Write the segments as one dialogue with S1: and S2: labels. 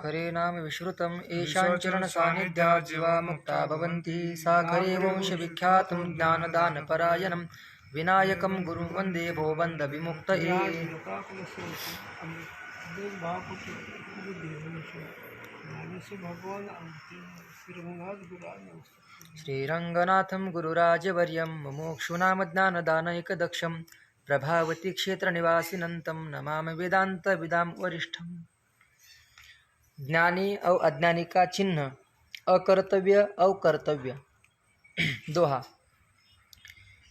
S1: खरे नाम विश्रुतम् येषां चरणसान्निध्यात् जीवा मुक्ता भवन्ति साखरे वंशविख्यातं ज्ञानदानपरायणं विनायकं गुरुं वन्दे भवबन्धविमुक्तये। श्रीरङ्गनाथं गुरुराजवर्यं मुमुक्षूणां ज्ञानदानैकदक्षं प्रभावती क्षेत्रनिवासिनं तं नमामि वेदान्तविदां वरिष्ठम्। ज्ञानी और अज्ञानी का चिन्ह अकर्तव्य और कर्तव्य। दोहा।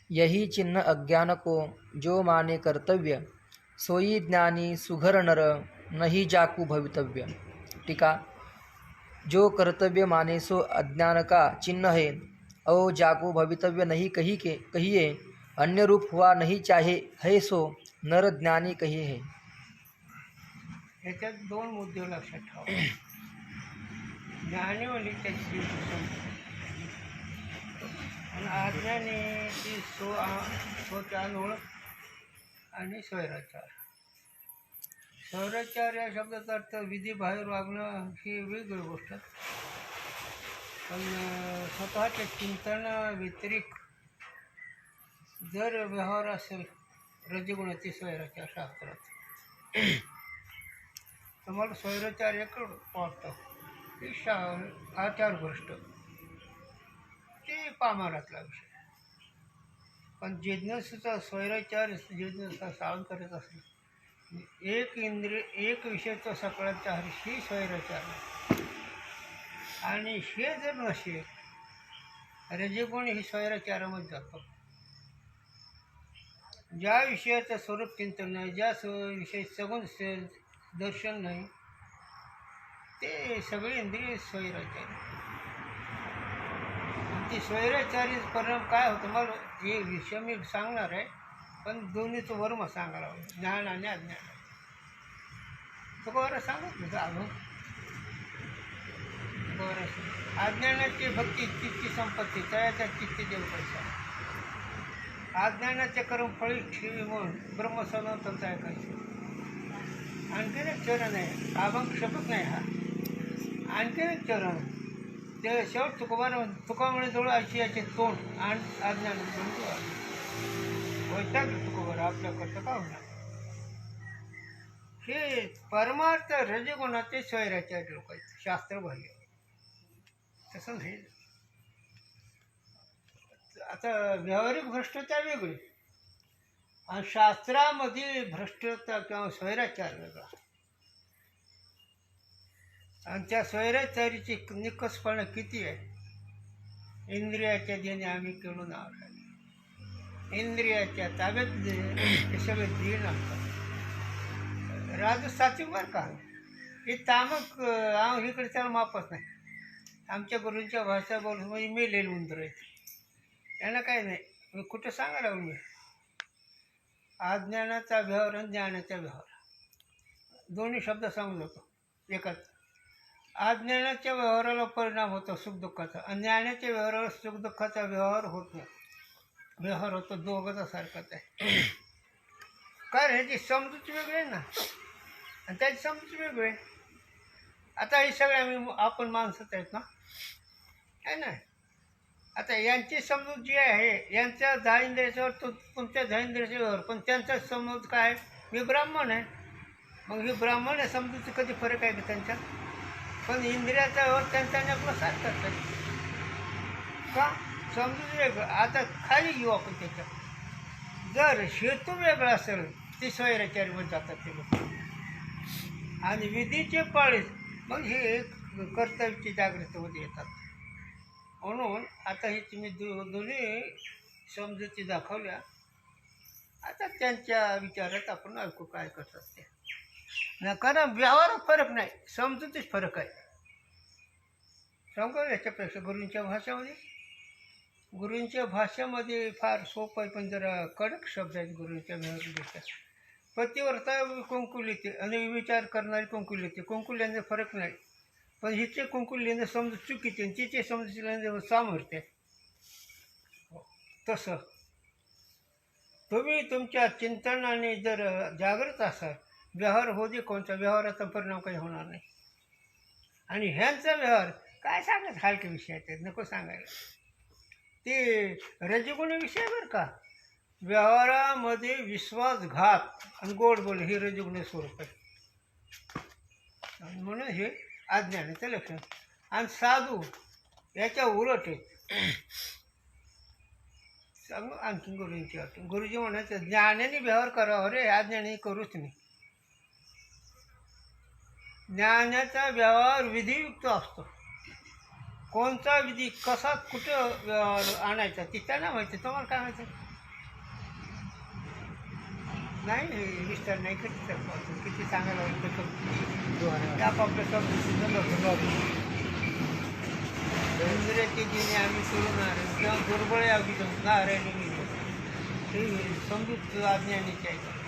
S1: यही चिन्ह अज्ञान को जो माने कर्तव्य, सोई ज्ञानी सुघर नर नहीं जाकू भवितव्य। टीका। जो कर्तव्य माने सो अज्ञान का चिन्ह है और जाकू भवितव्य नहीं कहिए अन्य रूप हुआ नहीं चाहे है सो नर ज्ञानी कहिए है।
S2: याच्यात दोन मुद्दे लक्षात ठेवा. ज्ञानी म्हणजे त्याची आणि अज्ञानी ती स्वचान ओळख आणि स्वैराचार. स्वैराचार या शब्दाचा अर्थ विधीबाहेर वागणं ही वेगळी गोष्ट, पण स्वतःच्या चिंतन व्यतिरिक्त जर व्यवहार असेल रजगुणाची स्वैराचार शास्त्रात, तुम्हाला स्वैराचार एकच वाटतं की आचारभ्रष्ट, ते पामारातला विषय. पण जिज्ञासूचा स्वैराचार जिज्ञासा सावध करत असेल, एक इंद्रिय एक विषयाचा सकाळचा ही स्वैराचार आहे. आणि हे जर नसेल रजगुण ही स्वैराचारामध्ये जातो. ज्या विषयाचं स्वरूप चिंतन नाही, ज्या विषयी सगुण दर्शन नाही, ते सगळे इंद्रिय स्वैराचारी. ती स्वैराचारी परिणाम काय होतं मला हे विषय मी सांगणार आहे, पण दोन्हीचं वर्म सांगायला हवं, ज्ञान आणि अज्ञान. तो बरं सांगत नाही अजून बरं. अज्ञानाची भक्ती चित्ती संपत्ती तयाच्या चित्ती देव पैसा. अज्ञानाचे कर्म फळी ठेवी म्हणून ब्रह्मसनातनचं ऐकायचं. आणखीन एक चरण आहे, अभंग शब्द नाही हा, आणखीन एक चरण ते शेवट तुकोबाने जवळ अशी याचे तोंड आणि अज्ञान बंधू वैताग तुकोबर आपल्याकडचं का होणार. हे परमार्थ रजगुणाचे स्वैराचार्य लोक आहेत, शास्त्रबाह्य. तसं नाही. आता व्यावहारिक भ्रष्टता वेगळी आणि शास्त्रामध्ये भ्रष्टता किंवा स्वैराचार वेगळा. आणि त्या स्वैराचारीची निकसपणा किती आहे. इंद्रियाच्या देणे आम्ही केलो ना, इंद्रियाच्या ताब्यात हे सगळे दिन असतात. राजसात्विक बरं का, हे तामक इकडे त्याला मापच नाही. आमच्या गुरूंच्या भाषा बोलून म्हणजे मेलेले उंदर आहेत, यांना काय नाही. मी कुठं सांगायला लागलो मी, अज्ञानाचा व्यवहार आणि ज्ञानाचा व्यवहार दोन्ही शब्द सांगू जातो एकाच. अज्ञानाच्या व्यवहाराला परिणाम होतो सुखदुःखाचा, आणि ज्ञानाच्या व्यवहाराला सुखदुःखाचा व्यवहार होत नाही. व्यवहार होतो दोघांचा सारखाच आहे. कारण ह्याची समजूत वेगळी आहे ना, आणि त्याची समजूत वेगळी आहे. आता हे सगळे आपण माणसंच आहेत ना, आहे ना. आता यांची समजूत जी आहे यांच्या दारिंद्र्याच्यावर तुमच्या दारिंद्र्याच्या व्यवहार, पण त्यांचा समजूत काय, मी ब्राह्मण आहे. मग ही ब्राह्मण आहे समजूत कधी फरक आहे का त्यांच्या. पण इंद्रियाचा व्यवहार त्यांचा आणि आपला सारखाच आहे का, समजूत वेगळं. आता खाली घेऊ आपण त्याच्यात. जर हेतू वेगळा असेल ते स्वैराचारीमध्ये जातात ते लोक, आणि विधीचे पाळीस मग हे कर्तव्याची जागृतीमध्ये येतात. म्हणून आता हे तुम्ही दोन्ही समजुती दाखवल्या. आता त्यांच्या विचारात आपण ऐकू काय करतात ते. नाही, कारण व्यवहारात फरक नाही, समजुतीच फरक आहे. समजा याच्यापेक्षा गुरूंच्या भाषेमध्ये फार सोपं आहे, पण जरा कडक शब्द आहेत गुरूंच्या व्यवहारापेक्षा. पतिव्रता कुंकुलिते आणि विचार करणारी कुंकुलिते, कुंकुल्याने फरक नाही. पण हिचे कुंकुल्याने समज चुकीचे आणि तिचे समजून सामर्थ्य. तसं तुम्ही तुमच्या चिंतनाने जर जागृत असाल, व्यवहार होऊ दे कोणता, व्यवहाराचा परिणाम काही होणार नाही. आणि ह्यांचा व्यवहार काय सांगत हलके विषय आहेत नको सांगायला. ते रजगुणी विषय बरं का. व्यवहारामध्ये विश्वासघात आणि गोड बोल हे रजगुणी स्वरूप आहे. आणि म्हणून हे अज्ञानाचं लक्षण. आणि साधू याच्या उलट आहे. सांगू आणखी गुरुजींची वाटून गुरुजी म्हणायचं ज्ञानाने व्यवहार करावा रे, अज्ञानाने करूच नाही. ज्ञानाचा व्यवहार विधियुक्त असतो. कोणता विधी कसा कुठं व्यवहार आणायचा ते त्यांना माहिती. तुम्हाला काय माहिती नाही. विस्तार नाही कधी शकतो. किती सांगायला वाटतं आपापल्या शब्द इंद्रियाची जिने आम्ही सोडणार किंवा दुर्बळे आम्ही नारायणी हे समजूत अज्ञानीचे आहे.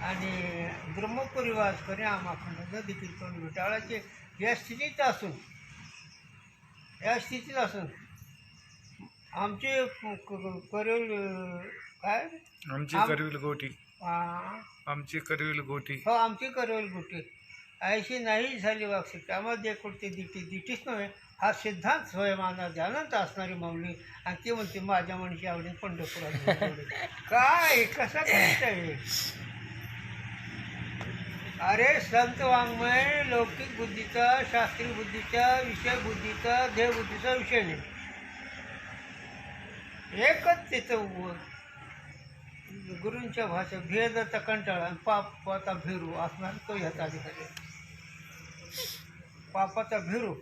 S2: आणि ब्रह्मपरिवास करे आमाखंड नदी कीर्तन विटाळाचे या स्थितीत असून आमचे करेल काय
S3: आमची करविल गोटी आमची करविल गोटी
S2: हो आमची करेल गोटी ऐशी नाही झाली वागशी त्यामध्ये कुठते दिटीच नव्हे. हा सिद्धांत स्वयमाना जानंत असणारी माऊली आणि ती म्हणते माझ्या मनीची आवडीन पंढरपुरात काय कसा आहे. अरे संत वाङ्मय लौकिक बुद्धीचा, शास्त्रीय बुद्धीचा, विषय बुद्धीचा, देह बुद्धीचा विषय नाही. एकच तिथं गुरूंच्या भाषा भेदाचा कंटाळा आणि पापाचा भिरू असणार तो ह्याचा अधिकारी. पापाचा भिरू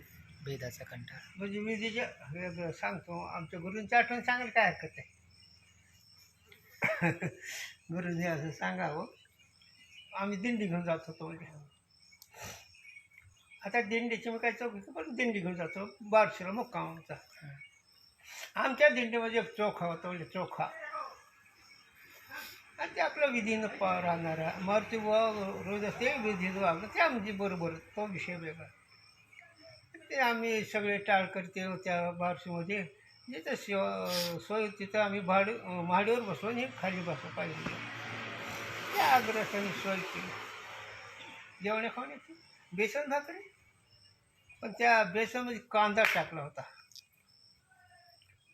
S1: भेदाचा कंटाळा
S2: म्हणजे मी जे सांगतो आमच्या गुरूंची आठवण सांगायला काय हरकत आहे. गुरुजी असं सांगावं. आम्ही दिंडी घेऊन जात होतो. म्हणजे आता दिंडीची मी काय चौक पण दिंडी घेऊन जातो बारशीला मुक्काम आमचा. आमच्या दिंडीमध्ये एक चोखा होता. म्हणजे चोखा आणि ते आपलं विधीनं राहणारा मारुती रोज असते विधीनं वागणं ते आमची बरोबर तो विषय वेगळा. ते आम्ही सगळे टाळ करते त्या बारशीमध्ये जिथं सोय तिथं आम्ही महाडीवर बसलो आणि खाली बसलो पाहिजे. त्या आग्रहाने सोय केली जेवण्या खाण्याची बेसन भाकरी. पण त्या बेसनमध्ये कांदा टाकला होता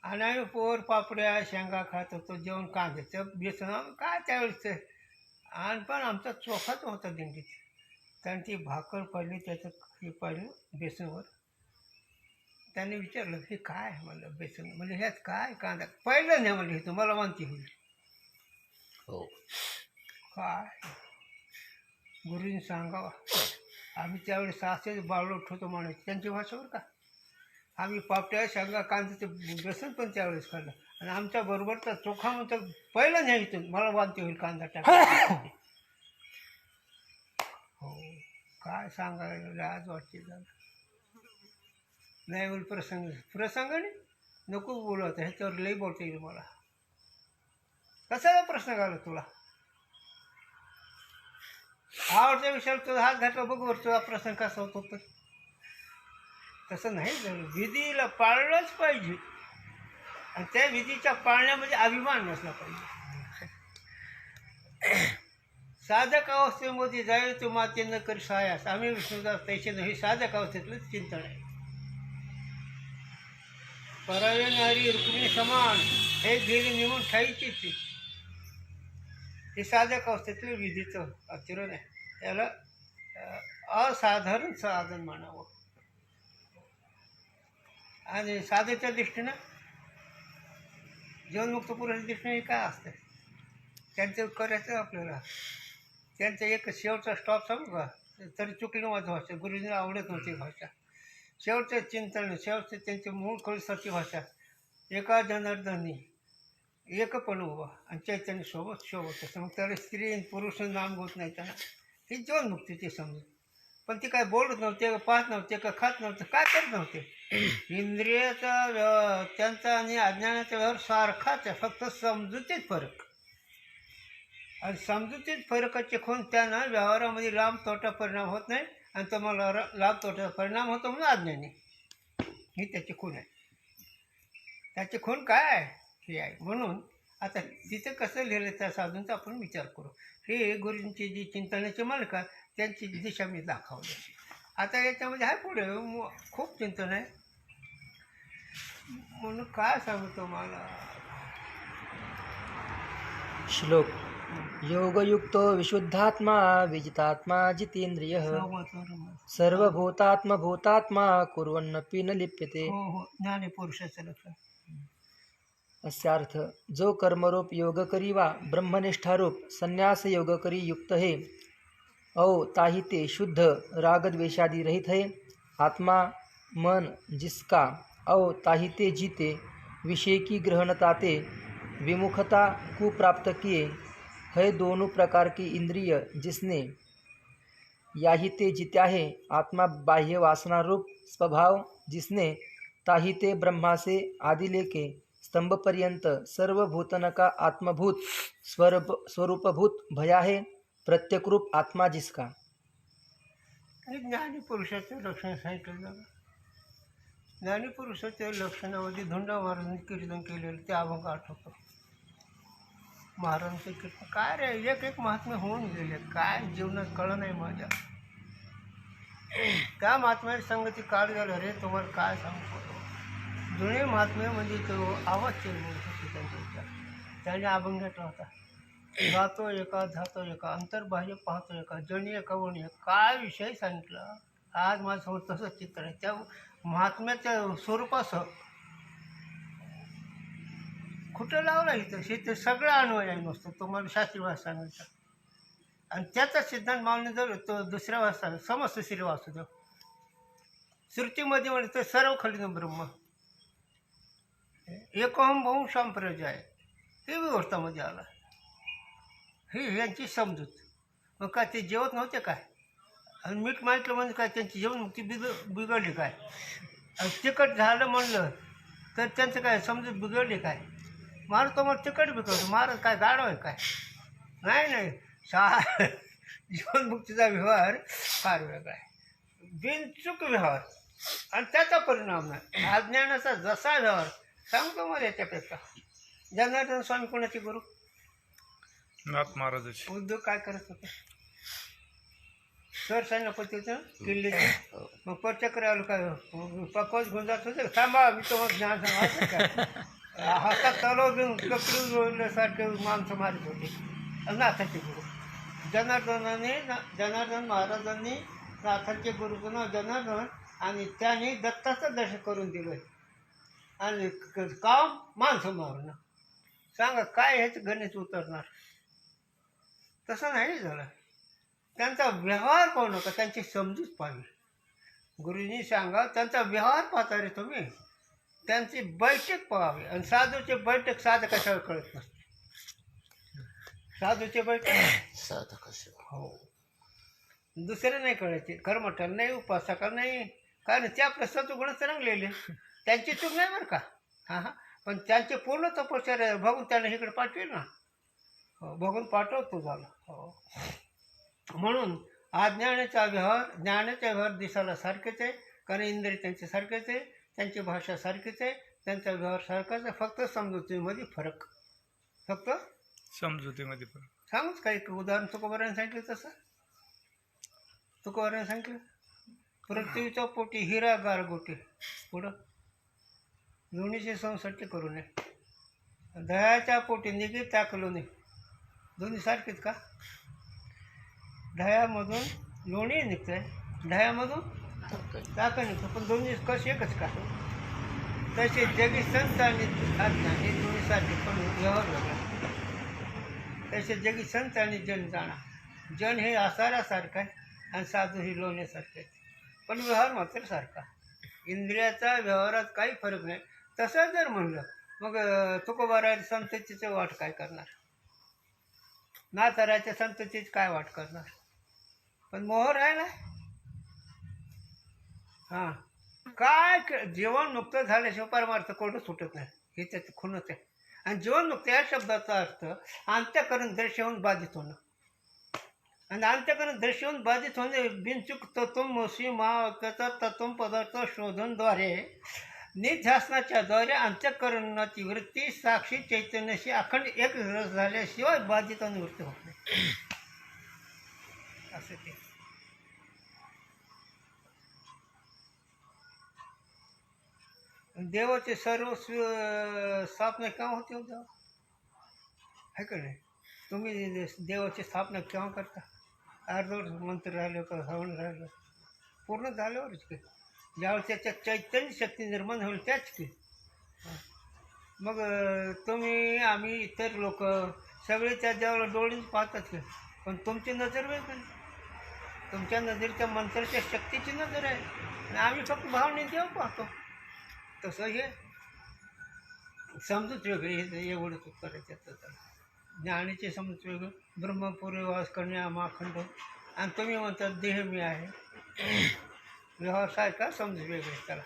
S2: आणि आम्ही पोर पापड्या शेंगा खात होतो. जेवण कांद्याचं बेसन काय त्यावेळेस. आणि पण आमचा चोखाच होता दिंडीत. कारण ती भाकर पडली त्याचं हे पाडलं बेसनवर. त्याने विचारलं हे काय म्हणलं बेसन म्हणजे ह्यात काय कांदा पहिलं नाही म्हणलं हे तुम्हाला मानती होईल.
S1: हो
S2: काय गुरुजींनी सांगावा. आम्ही त्यावेळेस असेच बाळलोट होतो म्हणायचं त्यांची भाषेवर का. आम्ही पापट्या शेंगा कांद्याचं बेसन पण त्यावेळेस खाल्लं आणि आमच्या बरोबरचा चोखा म्हणतो पहिलं नाही इथून मला वानती होईल कांदा टाका. हो काय सांगायला लाज वाटते झालं. नाही बोल प्रसंगाने नको बोलू आता ह्याच्यावर लई बोलता येईल मला. कशाला प्रश्न घाला तुला आवडत्या विषयाला तुझा हात घातला बघ वर तुझा प्रसंग कसा होतो. तर तसं नाही झालं. विधीला पाळलंच पाहिजे आणि त्या विधीच्या पाळण्यामध्ये अभिमान नसला पाहिजे. साधक अवस्थेमध्ये जाईल तो माते न करी सहाय्यास आम्ही विष्णुदास तैसे हे साधक अवस्थेतलं चिंतन आहे. परायण हरी रुक्मिणी समान हे गेली निमून ठाईचीच हे साधक अवस्थेतलं विधीचं आचरण आहे. याला असाधारण साधन मानावं. आणि साधेच्या दृष्टीनं जीवनमुक्त पुरुषाच्या दृष्टीने काय असतं त्यांचं करायचं आपल्याला. त्यांचं एक शेवटचा स्टॉप सांगू का तरी चुकलं माझं भाषा. गुरुजींना आवडत नव्हती भाषा. शेवटचं चिंतन शेवटचं त्यांचे मूळ कळसाची भाषा. एका जनार्दनी एकपण उभा आणि चैतन्य सोबत शोभत असतं. मग त्याला स्त्री पुरुष नाम होत नाही त्यांना. हे जीवनमुक्ती ते समजून. पण ते काय बोलत नव्हते पाहत नव्हते का खात नव्हते काय करत नव्हते. इंद्रियाचा त्यांचा आणि अज्ञानाचा व्यवहार सारखाच आहे फक्त समजुतीत फरक. आणि समजुतीत फरकाचे खून त्यांना व्यवहारामध्ये लाभ तोटा परिणाम होत नाही आणि तुम्हाला लाभ तोटा परिणाम होतो म्हणून अज्ञानी. ही त्याची खून आहे. त्याची खून काय आहे हे आहे. म्हणून आता तिथं कसं लिहिलं त्या साधूंचा आपण विचार करू. हे गुरूंची जी चिंतनाची मालका त्यांची दिशा मी दाखवली. आता याच्यामध्ये आहे पुढे खूप चिंतन आहे, म्हणून काय सांगू तुम्हाला.
S1: श्लोक. योगयुक्तो विशुद्धात्मा विजितात्मा जितेंद्रियः सर्वभूतात्मभूतात्मा कुर्वन्नपि न लिप्यते.
S2: हो हो, ज्ञानी पुरुषाचं लक्षण.
S1: अस्य अर्थ. जो कर्मरूप योग करी वा ब्रह्मनिष्ठारूप संन्यास योग करी युक्त है, औ ताहि ते शुद्ध राग द्वेषादि रहित है. आत्मा मन जिसका औ ताहि ते जीते, विषय की ग्रहणता ते विमुखता को प्राप्त किए है. दोनों प्रकार की इंद्रिय जिसने याही ते जीत्या है. आत्मा बाह्य वासना रूप स्वभाव जिसने ताहि ते ब्रह्मा से आदि लेके स्तंभ पर्यंत सर्व भूतन का आत्मभूत स्वरूपभूत भया है. प्रत्येक रूप आत्मा जिसका.
S2: हे ज्ञानी पुरुषाचं लक्षण सांगितलं जातं. ज्ञानी पुरुषाच्या लक्षणामध्ये धुंडा महाराजांनी कीर्तन केलेलं ते अभंग आठवतो. महाराजांचं कीर्तन काय रे, एक एक महात्मे होऊन गेले, काय जीवनात कळलं नाही माझ्या. त्या महात्म्याची संगती काढ झालं रे, तुम्हाला काय सांगतो. जुने महात्मे म्हणजे तो आवाज चेंज होतो त्यांच्या. त्याने अभंगात होता, जातो एका जातो एका अंतर्बाह्य पाहतो एका जणी एका वणी. काय विषय सांगितला आज माझ्यासमोर तसंच चित्र आहे. त्या महात्म्याच्या स्वरूपासह कुठं लावला इथं शेती सगळं अन्वय नसतो. तुम्हाला शास्त्रीय भाषा सांगायचा आणि त्याचा सिद्धांत मानणे जर तो दुसऱ्या भाषा समस्त श्री वासुदेव श्रुतीमध्ये म्हणतो सर्व खलिन ब्रह्म एकोहम बहु संप्रजाय हे व्यवस्थामध्ये आला. ही यांची समजूत. मग काय ते जेवत नव्हते काय, आणि मीठ माहितलं म्हणजे काय त्यांची जेवणमुक्ती बिघडली काय, आणि तिखट झालं म्हणलं तर त्यांचं काय समजूत बिघडली काय. महाराज तुम्हाला तिखट बिघडतो, महाराज काय गाढव आहे काय. नाही जीवनमुक्तीचा व्यवहार फार वेगळा आहे, बिनचूक व्यवहार, आणि त्याचा परिणाम नाही. अज्ञानाचा जसा व्यवहार सांगतो मला याच्यापेक्षा. जनार्दन स्वामी कोणाचे गुरु?
S3: नाथ महाराजाची.
S2: उद्धव काय करत होते? सर सेनापती होतं किल्ल्याचे. मग परचक्र आलो काय पकवाज घेऊन जात होते. थांबा मी तुम्हाला ज्ञान सांगायचं काय. हातात तलव घेऊन कपडे जोडल्यासारखे माणसं मारत होते. नाथाचे गुरु जनार्दन महाराजांनी नाथांचे गुरुचं नाव जनार्दन, आणि त्याने दत्ताचं दर्शन करून दिलं, आणि काम माणसं मारणं. सांगा काय ह्याचं गणित उतरणार. तसं नाही झालं. त्यांचा व्यवहार पाहू नका, त्यांची समजूत पाहिजे. गुरुजींनी सांगा त्यांचा व्यवहार पाहता रे तुम्ही, त्यांची बैठक पाहावी. आणि साधूचे बैठक साधं कशावर कळत नसते. साधूचे बैठक साधं कसं हो दुसरे नाही कळायचे. कर्मठाला नाही, उपासकाला नाही, कारण ते आपलं सत्वगुण चांगलेले, त्यांची चूक नाही बरं का. हां हां, पण त्यांचे पूर्ण तपश्चर्या बघून त्यांना इकडे पाठवेल ना. हो, बघून पाठवतो झालं. हो, म्हणून अज्ञानाचा व्यवहार ज्ञानाचा व्यवहार दिसायला सारखेच आहे, कारण इंद्रिय त्यांचे सारखेच आहे, त्यांची भाषा सारखीच आहे, त्यांचा व्यवहार सारखाच आहे. फक्त समजुतीमध्ये फरक. फक्त
S3: समजुतीमध्ये पण
S2: सांगूच काही उदाहरण तुकोबाराने सांगितलं. तसं तुकोबाराने सांगितलं, पृथ्वीचा पोटी हिरा गारगोटी पुढं दोन्हीचे संसर्ग करू नये. दह्याच्या पोटी निघी टाकलो नाही. दोन्ही सारखेच का. दह्यामधून लोणी निघतं आहे, दह्यामधून टाका निघतं, पण दोन्ही कसे एकच का. तसे जगी संत आणि आज्ञा हे दोन्ही सारखे, पण व्यवहार वेगळा. तसे जगी संत आणि जन जाणा. जन हे आसारासारखं आहे आणि साधू हे लोण्यासारखे आहेत, पण व्यवहार मात्र सारखा. इंद्रियाचा व्यवहारात काही फरक नाही. तसं जर म्हणलं मग तुकोबाराच्या संततीचं वाट काय करणार, नाथाराच्या संततीच काय वाट करणार. पण मोहर आहे ना. हां, काय जीवनमुक्त झाल्याशिवाय परमार्थ कोणतं सुटत नाही, हे त्याचं खुणच आहे. आणि जीवनमुक्त या शब्दाचा अर्थ अंत्यकरण दृश्यहून बाधित होणं. आणि अंत्यकरण दृश्यहून बाधित होणे बिनचूक तत्वमसी महावाक्याचा तत्व पदार्थ शोधनद्वारे निध्यासनाच्या द्वारे अंत्यकरणाची वृत्ती साक्षी चैतन्याशी अखंड एक रस झाल्याशिवाय बाधित निवृत्ती होत नाही. असं ते देवाचे सर्व स्थापना केव्हा होते हो देवा आहे का नाही? तुम्ही देवाची स्थापना केव्हा करता? अर्धवट मंत्र राहिलं का हवन राहिलं पूर्ण झाल्यावरच की ज्यावेळेस त्याच्यात चैतन्य शक्ती निर्माण होईल त्याच की. मग तुम्ही आम्ही इतर लोक सगळे त्या देवाला डोळीच पाहतात की, पण तुमची नजर वेगळी. तुमच्या नजरेच्या मंत्राच्या शक्तीची नजर आहे आणि आम्ही फक्त भावने देव पाहतो. तसं हे समजूच वेगळी एवढं तू करायचं तर ज्ञानीचे समजूच वेगळं. ब्रह्मपुरी वास करणे आमाखंड आणि तुम्ही म्हणतात देह मी आहे. व्यवहार सारखा समजूच वेगळे त्याला.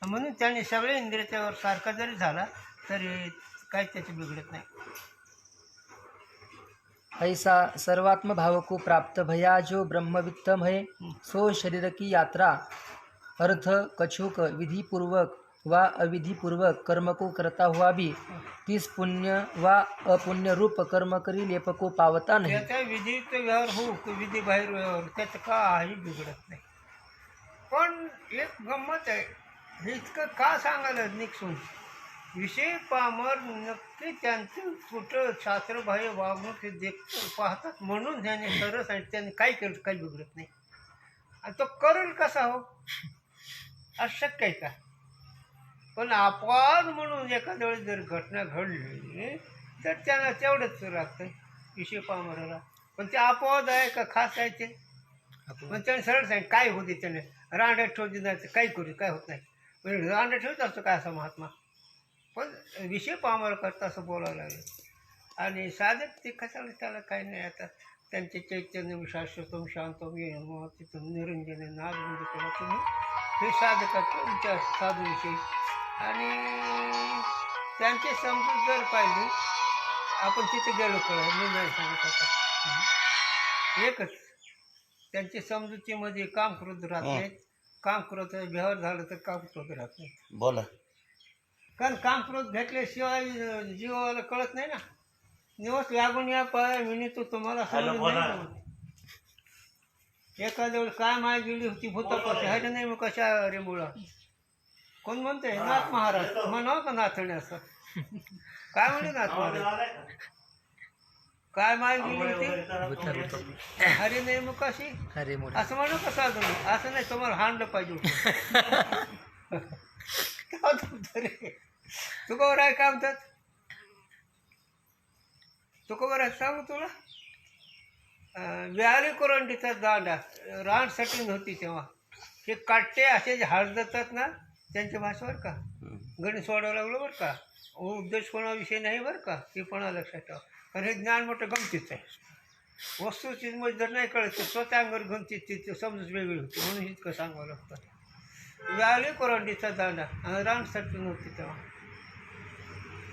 S2: म्हणून त्याने सगळे इंद्रियाच्यावर सारखा जरी झाला तरी काही त्याची बिघडत नाही.
S1: ऐसा सर्वात्म भाव को प्राप्त भया जो ब्रह्मवित्तम है सो शरीर की यात्रा अर्थ कछुक विधि पूर्वक व अविधि पूर्वक कर्म को करता हुआ भी किस पुण्य व अपुण्य रूप कर्म करी लेप को पावता नहीं.
S2: त्याचा विधीत व्यवहार हो की विधी बाहेर व्यवहार त्याचं काही बिघडत नाही. पण एक गंमत आहे, हे इतकं का सांगायला निकसून विषय पामर नक्की त्यांचं कुठं शास्त्रबाह्य वागणूक ते पाहतात म्हणून त्याने सरस आणि त्याने काय केलं काही बिघडत नाही. आणि तो करेल कसा हो अशक्य आहे का? पण अपवाद म्हणून एखाद्या वेळेस जर घटना घडली तर त्यांना तेवढंच लागतं विषय पामराला. पण ते अपवाद आहे का खास आहे ते? पण त्याने सरळ सांग काय होते त्याने रांड्यात ठेवते नाही काही करू काय होत नाही. म्हणजे रांड्यात ठेवत असतो काय असा महात्मा, पण विषय पामर करता असं बोलावं लागेल. आणि साधक ते कशाला त्याला काही नाही. आता त्यांचे चैतन्य शाश्वतम शांतम येणं तिथून निरंजन नाद म्हणजे केला तुम्ही हे साधक तुमच्या साधूविषयी. आणि त्यांचे समजूत जर पाहिजे आपण तिथे गेलो कळलं मी नाही सांगत आता एकच त्यांची समजुतीमध्ये काम क्रोध राहत नाहीत. काम क्रोध व्यवहार झालं तर काम क्रोध राहत नाही.
S4: बोला.
S2: कारण काम क्रोध घेतल्याशिवाय जीवाला कळत नाही ना. निवस लागून या पाय मिनी तो तुम्हाला समजून नाही. एखाद्या वेळी काय माय गेली होती भूतापाशी आहे नाही मग कशा रे मुळा कोण म्हणते नाथ महाराज म्हणावं का नाथणे असं काय म्हणे नाथ महाराज काय माय गेली होती हरे नाही मग कशी
S1: अरे मोठे
S2: असं म्हणू का साधू असं नाही तुम्हाला हाणलं पाहिजे तू का आहे काय म्हणतात तू का आहे सांगू तुला व्याली कोरंडीचा दांडा रान सटिंग होती तेव्हा हे काटे असे जे हात जातात ना त्यांच्या भाषेवर का गणित सोडावं लागलं बरं का. उद्देश कोणाविषयी नाही बरं का ते पण लक्षात ठेवा. कारण हे ज्ञान मोठं गमतीच आहे. वस्तूची मग जर नाही कळत तर स्वतः अंगावर गमतीत ती समजूच वेगळी होती म्हणून इतकं सांगावं लागतं. व्याली कोरंडीचा दांडा आणि रान सटिंग होती तेव्हा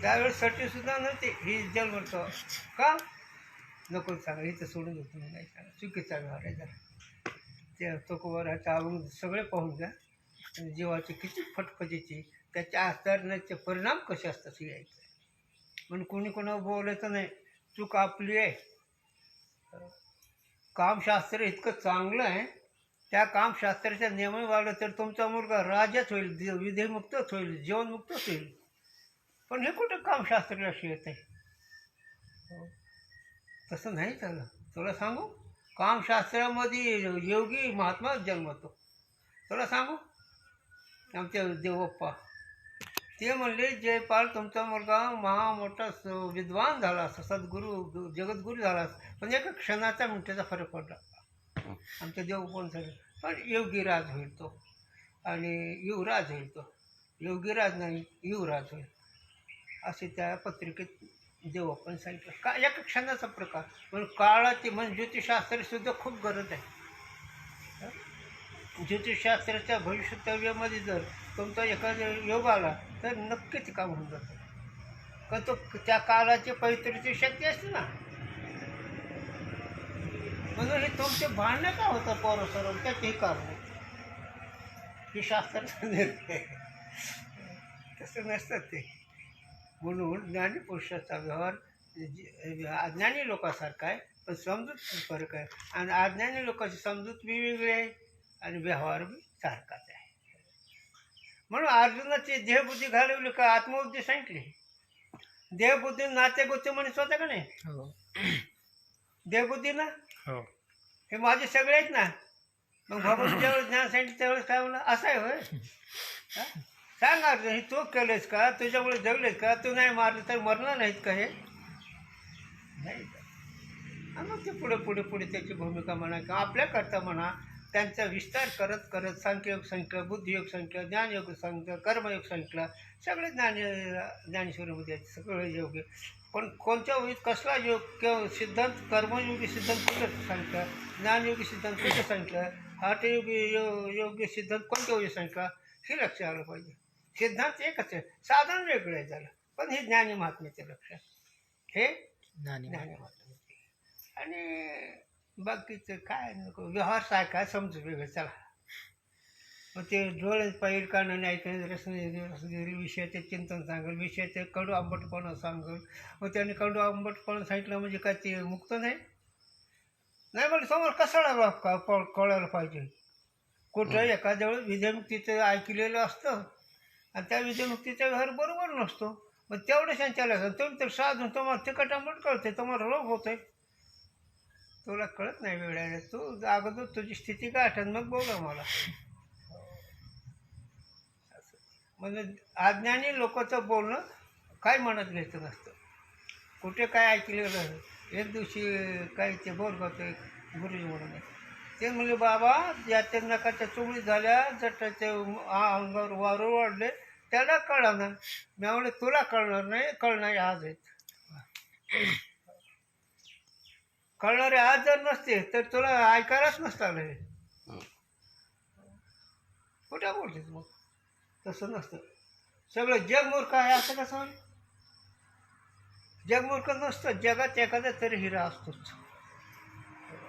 S2: त्यावेळेस सटीसुद्धा नव्हती ही जन्मतो का नको सांगा इथं सोडून देतो मी नाही सांगा चुकीचा व्यवहार आहे जरा. ते तुकोबाराच्या अभंग सगळे पाहून घ्या. जीवाची किती फटफटीची त्याच्या आचरणाचे परिणाम कसे असतात हे यायचं. म्हणून कोणी कोणावर बोलायचं नाही. चूक आपली आहे. कामशास्त्र इतकं चांगलं आहे त्या कामशास्त्राच्या नियम वागलं तर तुमचा मुलगा राजाच होईल विधेमुक्तच होईल जीवनमुक्तच होईल. पण हे कुठं कामशास्त्राला येत आहे तसं नाही झालं. तुला सांगू कामशास्त्रामध्ये योगी महात्मा जन्मतो. तुला सांगू आमचे देवप्पा ते म्हणले जयपाल तुमचा मुलगा मोठा विद्वान झाला असता सद्गुरू जगद्गुरू झाला असता पण एका क्षणाचा मिनिटाचा फरक पडला आमच्या देवप्पांसाठी. पण योगीराज होईल तो आणि युवराज होईल तो. योगीराज नाही युवराज होईल असे त्या पत्रिकेत देवप्पान सांगितलं का एका क्षणाचा प्रकार. पण काळाची म्हणजे ज्योतिषशास्त्राचीसुद्धा खूप गरज आहे. ज्योतिषशास्त्राच्या भविष्यव्यामध्ये जर तुमचा एखादा योग आला तर नक्कीच काम होऊन जातं. कारण तो त्या काळाची पवित्रची शक्ती असते ना. म्हणून हे तुमचे भांडणं का होतं पौरसर त्याचंही कारण आहे. हे शास्त्राचं निर्णय तसं नसतं ते. म्हणून ज्ञानी पुरुषाचा व्यवहार अज्ञानी लोकांसारखा आहे पण समजूत फरक आहे. आणि अज्ञानी लोकांची समजूत वेगवेगळी आहे आणि व्यवहार बी सारखाच आहे. म्हणून अर्जुनाची देहबुद्धी घालवली का आत्मबुद्धी सांगितली. देहबुद्धी नाते गोष्टी म्हणत होता का नाही?
S1: हो.
S2: देहबुद्धी ना
S3: हो.
S2: हे माझे सगळे आहेत ना. मग भगवान ज्यावेळेस ज्ञान सांगितलं त्यावेळेस काय म्हणलं असं आहे होय. हा? सांग अर्जुन, हे तू केलंयस का? तुझ्यामुळे जगलेस का? तू नाही मारलं तर मरणार नाहीत का? हे नाही का? आणि मग ते पुढे पुढे पुढे त्याची भूमिका म्हणा किंवा आपल्याकरता म्हणा त्यांचा विस्तार करत करत सांख्ययोग सांगितलं, बुद्धियोग सांगितलं, ज्ञानयोग सांगितलं, कर्मयोग सांगितलं. सगळे ज्ञानेश्वरीमध्ये आहेत सगळे योग. पण कोणत्या वेळी कसला योग किंवा सिद्धांत, कर्मयोगी सिद्धांत कुठं सांगितलं, ज्ञानयोगी सिद्धांत कुठं सांगितलं, हठयोगी योग्य सिद्धांत कोणत्या वेळी सांगितला, हे लक्ष आलं पाहिजे. सिद्धांत एकच आहे, साधारण वेगळं आहे झालं, पण हे ज्ञानी महात्म्याचे लक्ष, हे
S1: ज्ञानी
S2: ज्ञानी महात्म्याचे. आणि बाकीचं काय नको, व्यवहार काय समजू वेगळं. चला मग ते डोळे पाहिजे कानं नाही ऐकणं, रसगिरी विषयाचे चिंतन सांगेल, विषयाचे कडू आंबटपणा सांगेल. मग त्याने कडू आंबटपणा सांगितलं म्हणजे काय ते मुक्त नाही? नाही म्हणजे समोर कशाला कळायला पाहिजे. कुठं एखाद्या वेळेस विधेमुक्तीचं ऐकलेलं असतं आणि त्या विधेमुक्तीचा व्यवहार बरोबर नसतो. मग तेवढं संचालक तुम्ही तर साधून तुम्हाला तिकट आंबट कळते, तुम्हाला रोग होतोय, तुला कळत नाही वेळाने. तू अगोदर तुझी स्थिती काय आठवण मग बोला मला. म्हणजे अज्ञानी लोकांचं बोलणं काय मनात घ्यायचं नसतं. कुठे काय ऐकलेलं. एक दिवशी काही ते बोल होते गुरुजी म्हणून, ते म्हणले बाबा ज्याच्या नकाच्या चुगली झाल्या, जटाचे अंगावर वारू वाढले, त्याला कळणार. मी म्हणले तुला कळणार नाही, कळणारे आज आहेत. कळणारे आज जर नसते तर तुला ऐकायलाच नसतं हे. कुठे बोलतेस मग? तसं नसतं. सगळं जग मूर्ख आहे असं कसं होईल? जग मूर्ख नसतं, जगात एखादा तरी हिरा असतोच.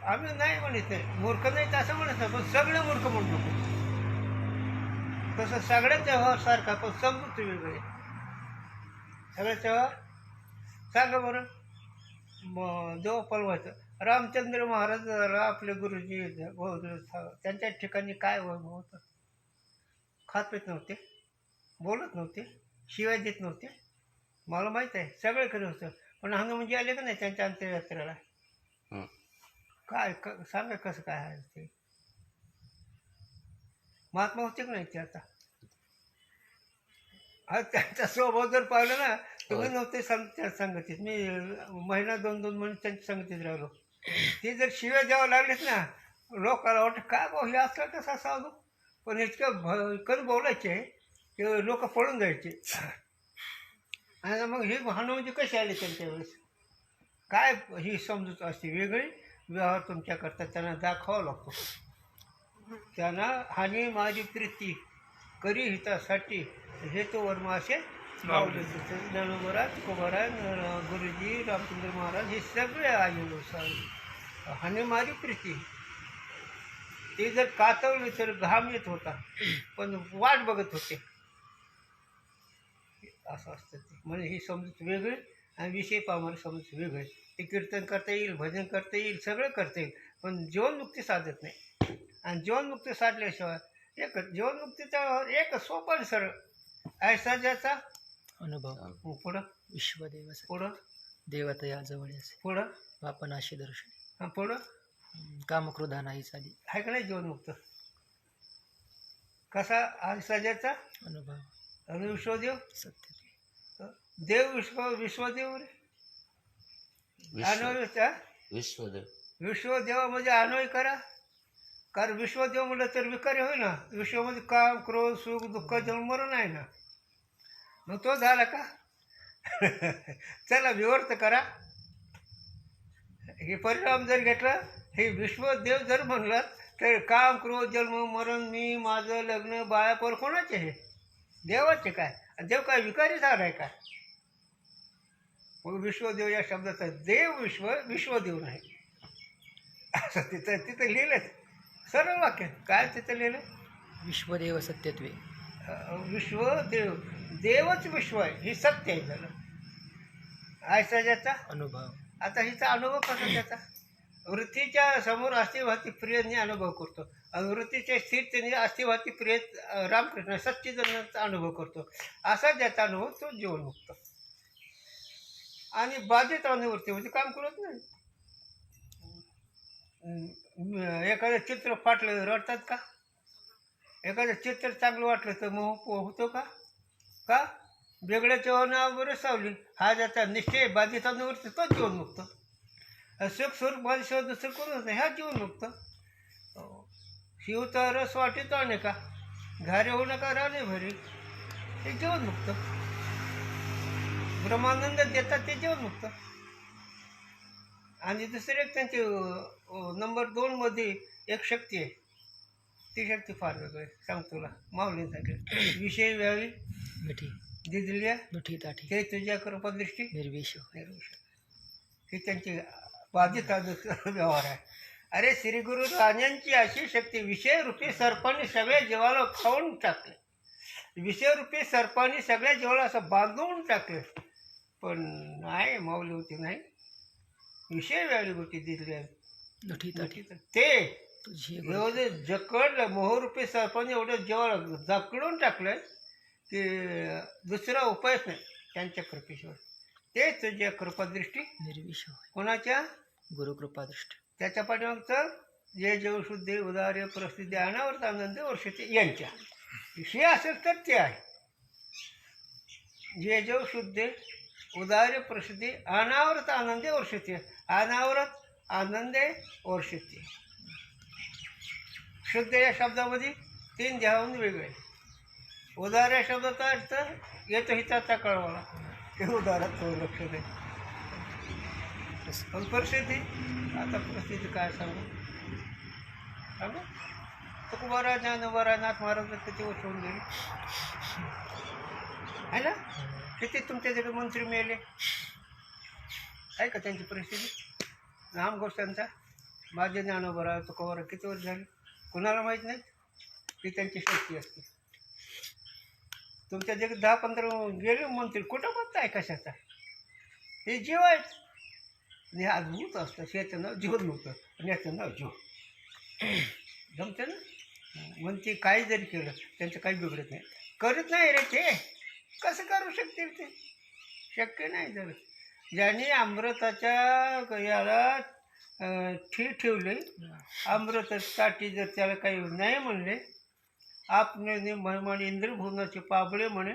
S2: आम्ही नाही म्हणत नाही मूर्ख नाही असं म्हणत नाही, पण सगळे मूर्ख म्हणतो. तसं सगळ्याचा व्यवहार सारखा, पण समजूत वेगळे. सगळ्याचा व्यवहार सांगा बरं. देव पलवायचं. रामचंद्र महाराज आपले गुरुजी त्यांच्या ठिकाणी काय होतं? खात पित नव्हते, बोलत नव्हते, शिवाय देत नव्हते. मला माहीत आहे सगळीकडे होतं. पण हनुमानजी आले का नाही त्यांच्या अंत्ययात्रेला? काय सांगा कसं काय आहे ते? महात्मा होते का नाही ते? आता आज त्यांचा स्वभाव जर पाहिलं ना, तुम्ही नव्हते त्या संगतीत. मी महिना दोन महिने त्यांच्या संगतीत राहिलो. ते जर शिव्या द्यावं लागलेत ना, लोकांना वाटतं काय बोलले असलं कसा साधू. पण इतकं भयंकर बोलायचे की लोक पळून जायचे. आणि मग ही हनुमानजी कशी आली त्यांच्या वेळेस? काय ही समजूत असते वेगळी. व्यवहार तुमच्याकरता त्यांना दाखवावा लागतो. त्यांना हानी माझी प्रीती करी हितासाठी हेतू वर्म असे लावले. ज्ञानोबा, तुकोबाराय, गुरुजी, रामचंद्र महाराज हे सगळे आलेलो. हानी माझी प्रीती ते जर कातवली तर घाम येत होता, पण वाट बघत होते. असं असतं ते. म्हणजे ही समजूत वेगळी आणि विषय पामारी समजूत वेगळी. ते कीर्तन करता येईल, भजन करता येईल, सगळं करता येईल, पण जीवनमुक्ती साधत नाही. आणि जीवनमुक्ती साधल्याशिवाय एक जीवनमुक्तीचा एक सोपा आणि सरळ ऐसा ज्याचा
S1: अनुभव.
S2: पुढं
S1: विश्वदेव
S2: पुढं
S1: देवता या जवळ असे
S2: पुढं
S1: आपण अशी दर्शन
S2: पुढं
S1: कामक्रोधा नाही चाली.
S2: आहे का नाही जीवनमुक्त? कसा ऐसा ज्याचा
S1: अनुभव
S2: आणि विश्वदेव
S1: सत्य.
S2: देव विश्वदेव रे. अन्वय
S4: विश्वदेव
S2: विश्वदेव म्हणजे अन्वय करा. कारण विश्वदेव म्हटलं तर विकारी होईल ना. विश्वमध्ये काम, क्रोध, सुख, दुःख, जन्म, मरण आहे ना. मग तो झाला का? चला विवर्त करा. हे परिणाम जर घेतला, हे विश्वदेव जर म्हणलं तर काम, क्रोध, जन्म, मरण, मी, माझं लग्न, बायापर कोणाचे? हे देवाचे. काय देव काय विकारी झाला आहे काय? मग विश्वदेव या शब्दाचा देव विश्वदेव नाही असं तिथं लिहिलं. सरळ वाक्य काय तिथं लिहिलं?
S1: विश्वदेव सत्यत्वे.
S2: विश्वदेव देवच विश्व आहे, ही सत्य आहे. झालं ऐसा ज्याचा
S1: अनुभव.
S2: आता हिचा अनुभव कसा त्याचा? वृत्तीच्या समोर असते वाहती प्रियने अनुभव करतो. आणि वृत्तीच्या स्थिरतेने अस्तित्वाची क्रियेत रामकृष्ण सच्चिदानंदाचा अनुभव करतो. असा ज्याचा अनुभव तो जीवनमुक्त. आणि बाधित अनुवृत्ती म्हणजे काम करत नाही. एखादं चित्र फाटलं रडतात का? एखादं चित्र चांगलं वाटलं तर मोह होतो का? का? वेगळ्याच्या वनावर सावली हा ज्याचा निश्चय बाधित अनुवृत्ती तो जीवनमुक्त. सुख स्वरूप बाधित दुसरं करून होतं ह्या जीवनमुक्त. शिवचा रस वाटेतो अनेका घारे होऊ नका राणे भरी हे जीवनमुक्त. ब्रह्मानंद देतात ते जीवनमुक्त. आणि दुसरे एक त्यांचे नंबर 2 मध्ये एक शक्ती आहे. ती शक्ती फार वेगळी आहे. सांगतो तुला माऊलींसाठी. विषय व्यावी
S1: मिठी
S2: दिदल्या
S1: मिठी ताठी
S2: ते तुझ्या कृपादृष्टी
S1: निर्विष
S2: निर्विष. ही त्यांची बाधित व्यवहार आहे. अरे श्री गुरु राजांची अशी शक्ती विषयरूपी सर्पांनी सगळ्या जीवाला खाऊन टाकले. विषयरूपी सर्पांनी सगळ्या जीवाला असं बांधून टाकले. पण नाही माऊली होती नाही. विषय व्याळी होती दिसली
S1: मिठी ताठी
S2: ते
S1: तुझी
S2: एवढं जकडलं मोहरूपी सर्पांनी एवढं जीवाला जकडून टाकलं की दुसरा उपायच नाही त्यांच्या कृपेशिवाय. ते तुझ्या कृपादृष्टी
S1: निर्विष
S2: कोणाच्या?
S1: गुरुकृपादृष्टी.
S2: त्याच्या पाठीमागचं जे जीवशुद्धी उदार्य परिस्थिती अनावर्त आनंद वर्षते यांच्या हे असेल तर ते आहे. जे जीवशुद्धी उदार्य परिस्थिती अनावर्त आनंदे वर्षते. अनावरत आनंदे वर्षते. शुद्ध या शब्दामध्ये 3 ध्यान वेगळे. उदार या शब्दाचा अर्थ येतो हिताचा कळवाला ते उदारात तो लक्ष दे. पण परिस्थिती आता परिस्थिती काय सांगू सांगू. तुकोबारा ज्ञानोबारा नाथ महाराज किती वर्ष होऊन गेली आहे ना. किती तुमच्या तिकडे मंत्री मिळाले आहे का त्यांची परिस्थिती. नाम गोष्टांचा माझे ज्ञानोबारा तुकोबारा किती वर्ष झाली कुणाला माहीत नाही. ही त्यांची शक्ती असते. तुमच्या जगात 10-15 गेले मंत्री कुठं बघता आहे कशाचा. हे जीव आहेत. आणि हे अद्भुत असतं. शेतं नाव जीवन नव्हतं आणि याचं नाव जीव. जमतं ना. मंत्री काही जरी केलं त्यांचं काही बिघडत नाही. करत नाही रे ते. कसं करू शकतील ते. शक्य नाही. जर ज्यांनी अमृताच्या याला ठेवले अमृतासाठी जर त्याला काही नाही म्हणले आपने महिमाने इंद्रभुवनाचे पाबळे म्हणे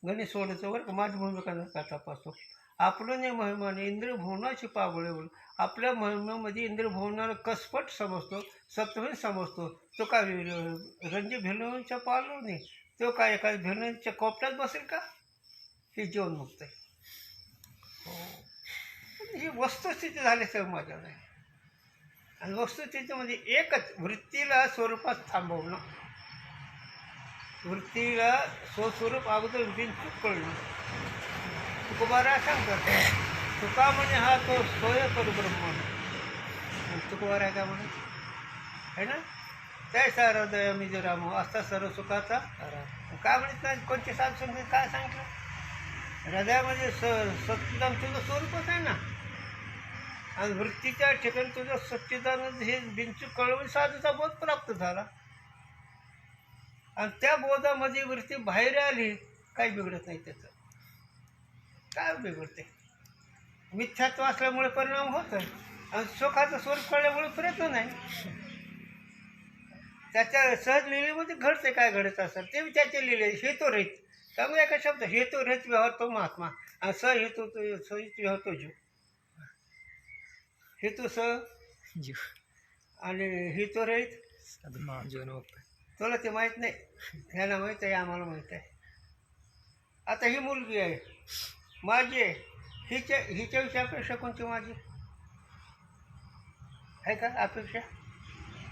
S2: गणेश सोडायचं बरं का. माझी भूमिका तपासतो. आपलं महिमाने इंद्रभुवनाचे पाबळे म्हणे. आपल्या महिमेमध्ये इंद्रभुवनाला कसपट समजतो सत्वही समजतो. तो काय रंजी भेलूंच्या पालो नाही. तो काय एका भेलूंच्या कोपऱ्यात बसेल का. हे जीवनमुक्त आहे. ही वस्तुस्थिती झाली सर माझ्या नाही. आणि वस्तुस्थितीमध्ये एकच वृत्तीला स्वरूपात थांबवणं. वृत्तीला स्वस्वरूप अगोदर बिनचूक कळणं. तुकोबारा सांगतात तुका म्हणे हा तो स्वय परब्रह्म. तुकोबारा काय म्हणे आहे ना. त्याचा हृदय मी जे राम असता सर्व सुखाचा काय म्हणत नाही. कोणते साध संगीत काय सांगितलं. हृदयामध्ये सच्चिदानंद तुझं स्वरूपच आहे ना. आणि वृत्तीच्या ठिकाणी तुझं सच्चिदानंद हे बिनचूक कळवून साधूचा बोध प्राप्त झाला. आणि त्या बोधामध्ये वृत्ती बाहेर आली काही बिघडत नाही. त्याचं काय बिघडते. मिथ्यात्व असल्यामुळे परिणाम होत आहे. आणि सुखाचं स्वरूप कळल्यामुळे प्रयत्न नाही. त्याच्या सहज लिहिलेमध्ये घडते काय घडत असेल ते त्याचे लिहिले हेतुरहित. त्यामुळे एका शब्द हेतुरहित व्यवहार तो महात्मा आणि सहेतू सहित व्यवहार तो जीव. हेतू सह
S1: जीव
S2: आणि हेतुरहित
S1: जीवनमुक्त.
S2: तुला ते माहीत नाही. ह्याला माहीत आहे आम्हाला माहीत आहे. आता ही मुलगी आहे माझी आहे. हिच्याविषयी अपेक्षा कोणती माझी आहे का अपेक्षा.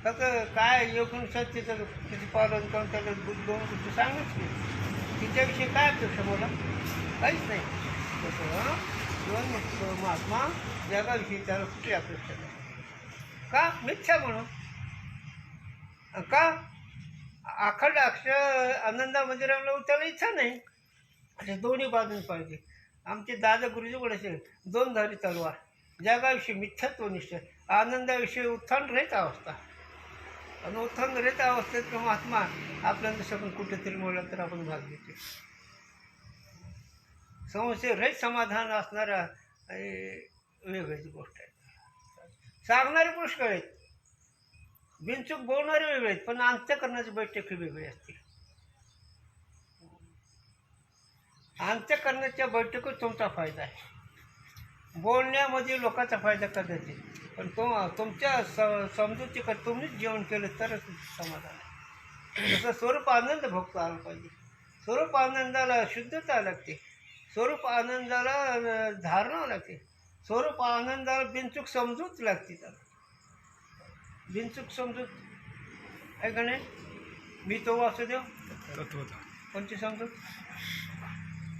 S2: फक्त काय योगून तिचं तिचं पालन करून त्याला 2 गोष्टी सांगूच की तिच्याविषयी काय अपेक्षा मला काहीच नाही. तसं जीवनमुक्त महात्मा जगाविषयी त्याला कुठली अपेक्षा नाही. का मिथ्या म्हणून का अखंड अक्षर आनंदामध्ये राहिलं त्याला इच्छा नाही. अशा दोन्ही बाजून पाहिजे. आमचे दादा गुरुजी बोलायचे 2 धारी तलवार. जगाविषयी मिथ्यात्व निश्चय आनंदाविषयी उत्थान रहित अवस्था. आणि उत्थंगरित अवस्थेत किंवा महात्मा आपल्याला जसं आपण कुठेतरी बोललं तर आपण भाग घेतो. संशय रहित समाधान असणारा वेगळीच गोष्ट आहे. सांगणारे पुष्कळ आहेत, बिनचूक बोलणारे वेगळे आहेत, पण अंत्यकरणाची बैठक ही वेगळी असते. अंत्यकरणाच्या बैठकीत तुमचा फायदा आहे. बोलण्यामध्ये लोकांचा फायदा कदाचित, पण तुमच्या समजुतीकडे तुम्हीच जेवण केलं तरच समाधान आहे. जसं स्वरूप आनंद भोगता आला पाहिजे. स्वरूप आनंदाला शुद्धता लागते, स्वरूप आनंदाला धारणा लागते, स्वरूप आनंदाला बिनचूक समजूत लागते. त्याला बिनचूक समजूत आहे का नाही? मी तो वासुदेव
S3: तत्वता
S2: कोणती समजूत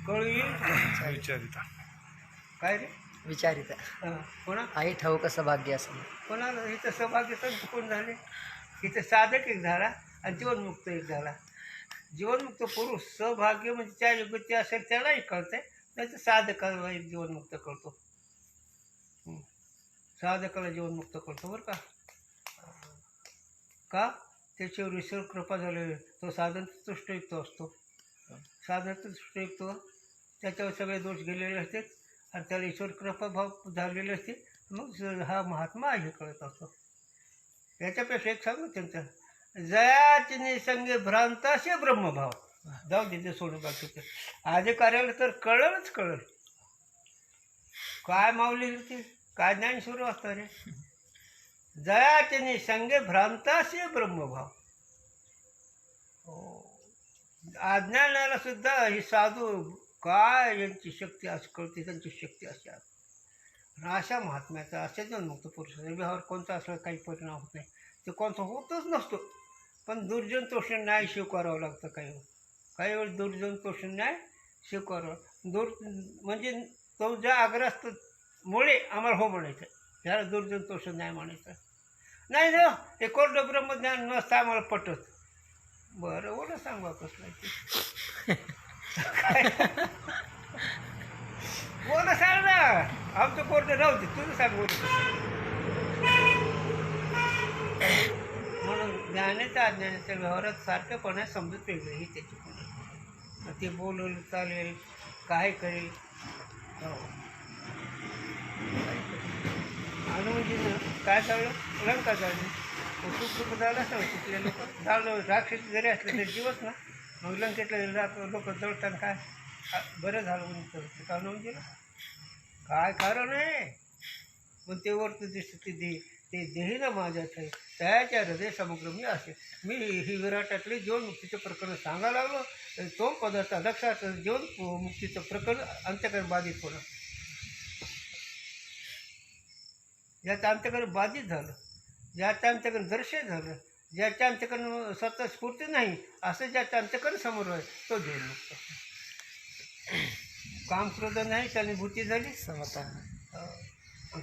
S2: कळू येईल
S3: विचारिता
S2: काय रे?
S1: विचारिता
S2: कोणा
S1: आई ठाऊक असं भाग्य असं.
S2: कोणाला? इथं सहभागी संत कोण झाले? इथं साधक एक झाला आणि जीवनमुक्त एक झाला. जीवनमुक्त पुरुष सहभाग्य म्हणजे त्या योग्यते असेल त्यालाही कळतंय, नाही तर साधकाला एक जीवनमुक्त करतो. साधकाला जीवनमुक्त करतो बरं का. का? त्याच्यावर ईश्वर कृपा झालेली. तो साधन तुष्टयुक्त असतो. साधन तुष्टयुक्त त्याच्यावर सगळे दोष गेलेले असतात आणि त्याला ईश्वर कृपा भाव झालेले असते. मग हा महात्मा हे कळत असतो. याच्यापेक्षा एक सांगू त्यांचं, जयाची निसंगे भ्रांताशे ब्रह्मभाव. जाऊ तिथे सोडून बाकीचं अधिकाऱ्याला तर कळलंच कळलं. काय मावली होती, काय ज्ञान सुरू असतं रे. जयाचे निसंगे भ्रांताशे ब्रह्मभाव. अज्ञानाला सुद्धा ही साधू काय यांची शक्ती अशी कळते, त्यांची शक्ती अशी असते. अशा महात्म्याचा, अशा जीवनमुक्त पुरुषाचा व्यवहार कोणता असला काही परिणाम होत नाही. ते कोणता होतच नसतो, पण दुर्जन तोषण न्याय स्वीकारावं लागतं. काही वेळेस दुर्जन तोषण न्याय स्वीकारावं. म्हणजे तो ज्या आग्रस्त मुळे आम्हाला हो म्हणायचं, त्याला दुर्जन तोषण न्याय म्हणायचं नाही ना. हे कोरडं ब्रह्मज्ञान नसतं आम्हाला पटत. बरं ओढं सांगू कसलं बोल सांग ना, आमचं कोरडं राहू दे, तुझं सांग बोल. म्हणून ज्ञानाच्या अज्ञानाच्या व्यवहारात सारखेपणा समजत वेगळं ही त्याची पण ते बोलून चालेल, काय करेल. अनुमतीनं काय चाललं, लंका चालली. सुख झालं असं तिथले लोक झालं. राक्षस जरी असले तरी जीवच ना. मग लंकेतले लोक जळतात काय बरं झालं म्हणून का नवून दिलं काय कारण आहे. पण ते वरती दिसतं ते देही ना माझ्यात आहे, त्याच्या हृदय समग्र मी असे. मी ही विराटातले जीवनमुक्तीचं प्रकरण सांगायला लागलो तर तो पदार्थ लक्षात जीवनमुक्तीचं प्रकरण अंत्यकरण बाधित होणं. ज्याचं अंत्यकरण बाधित झालं, ज्याचं अंत्यकरण दर्शन झालं, ज्याच्या अंत्यकरण स्वतः स्फूर्ती नाही असं ज्याचं अंत्यकरण समोर आहे तो जीवनमुक्त. काम क्रोध नाही त्याने भूती झाली
S1: समता.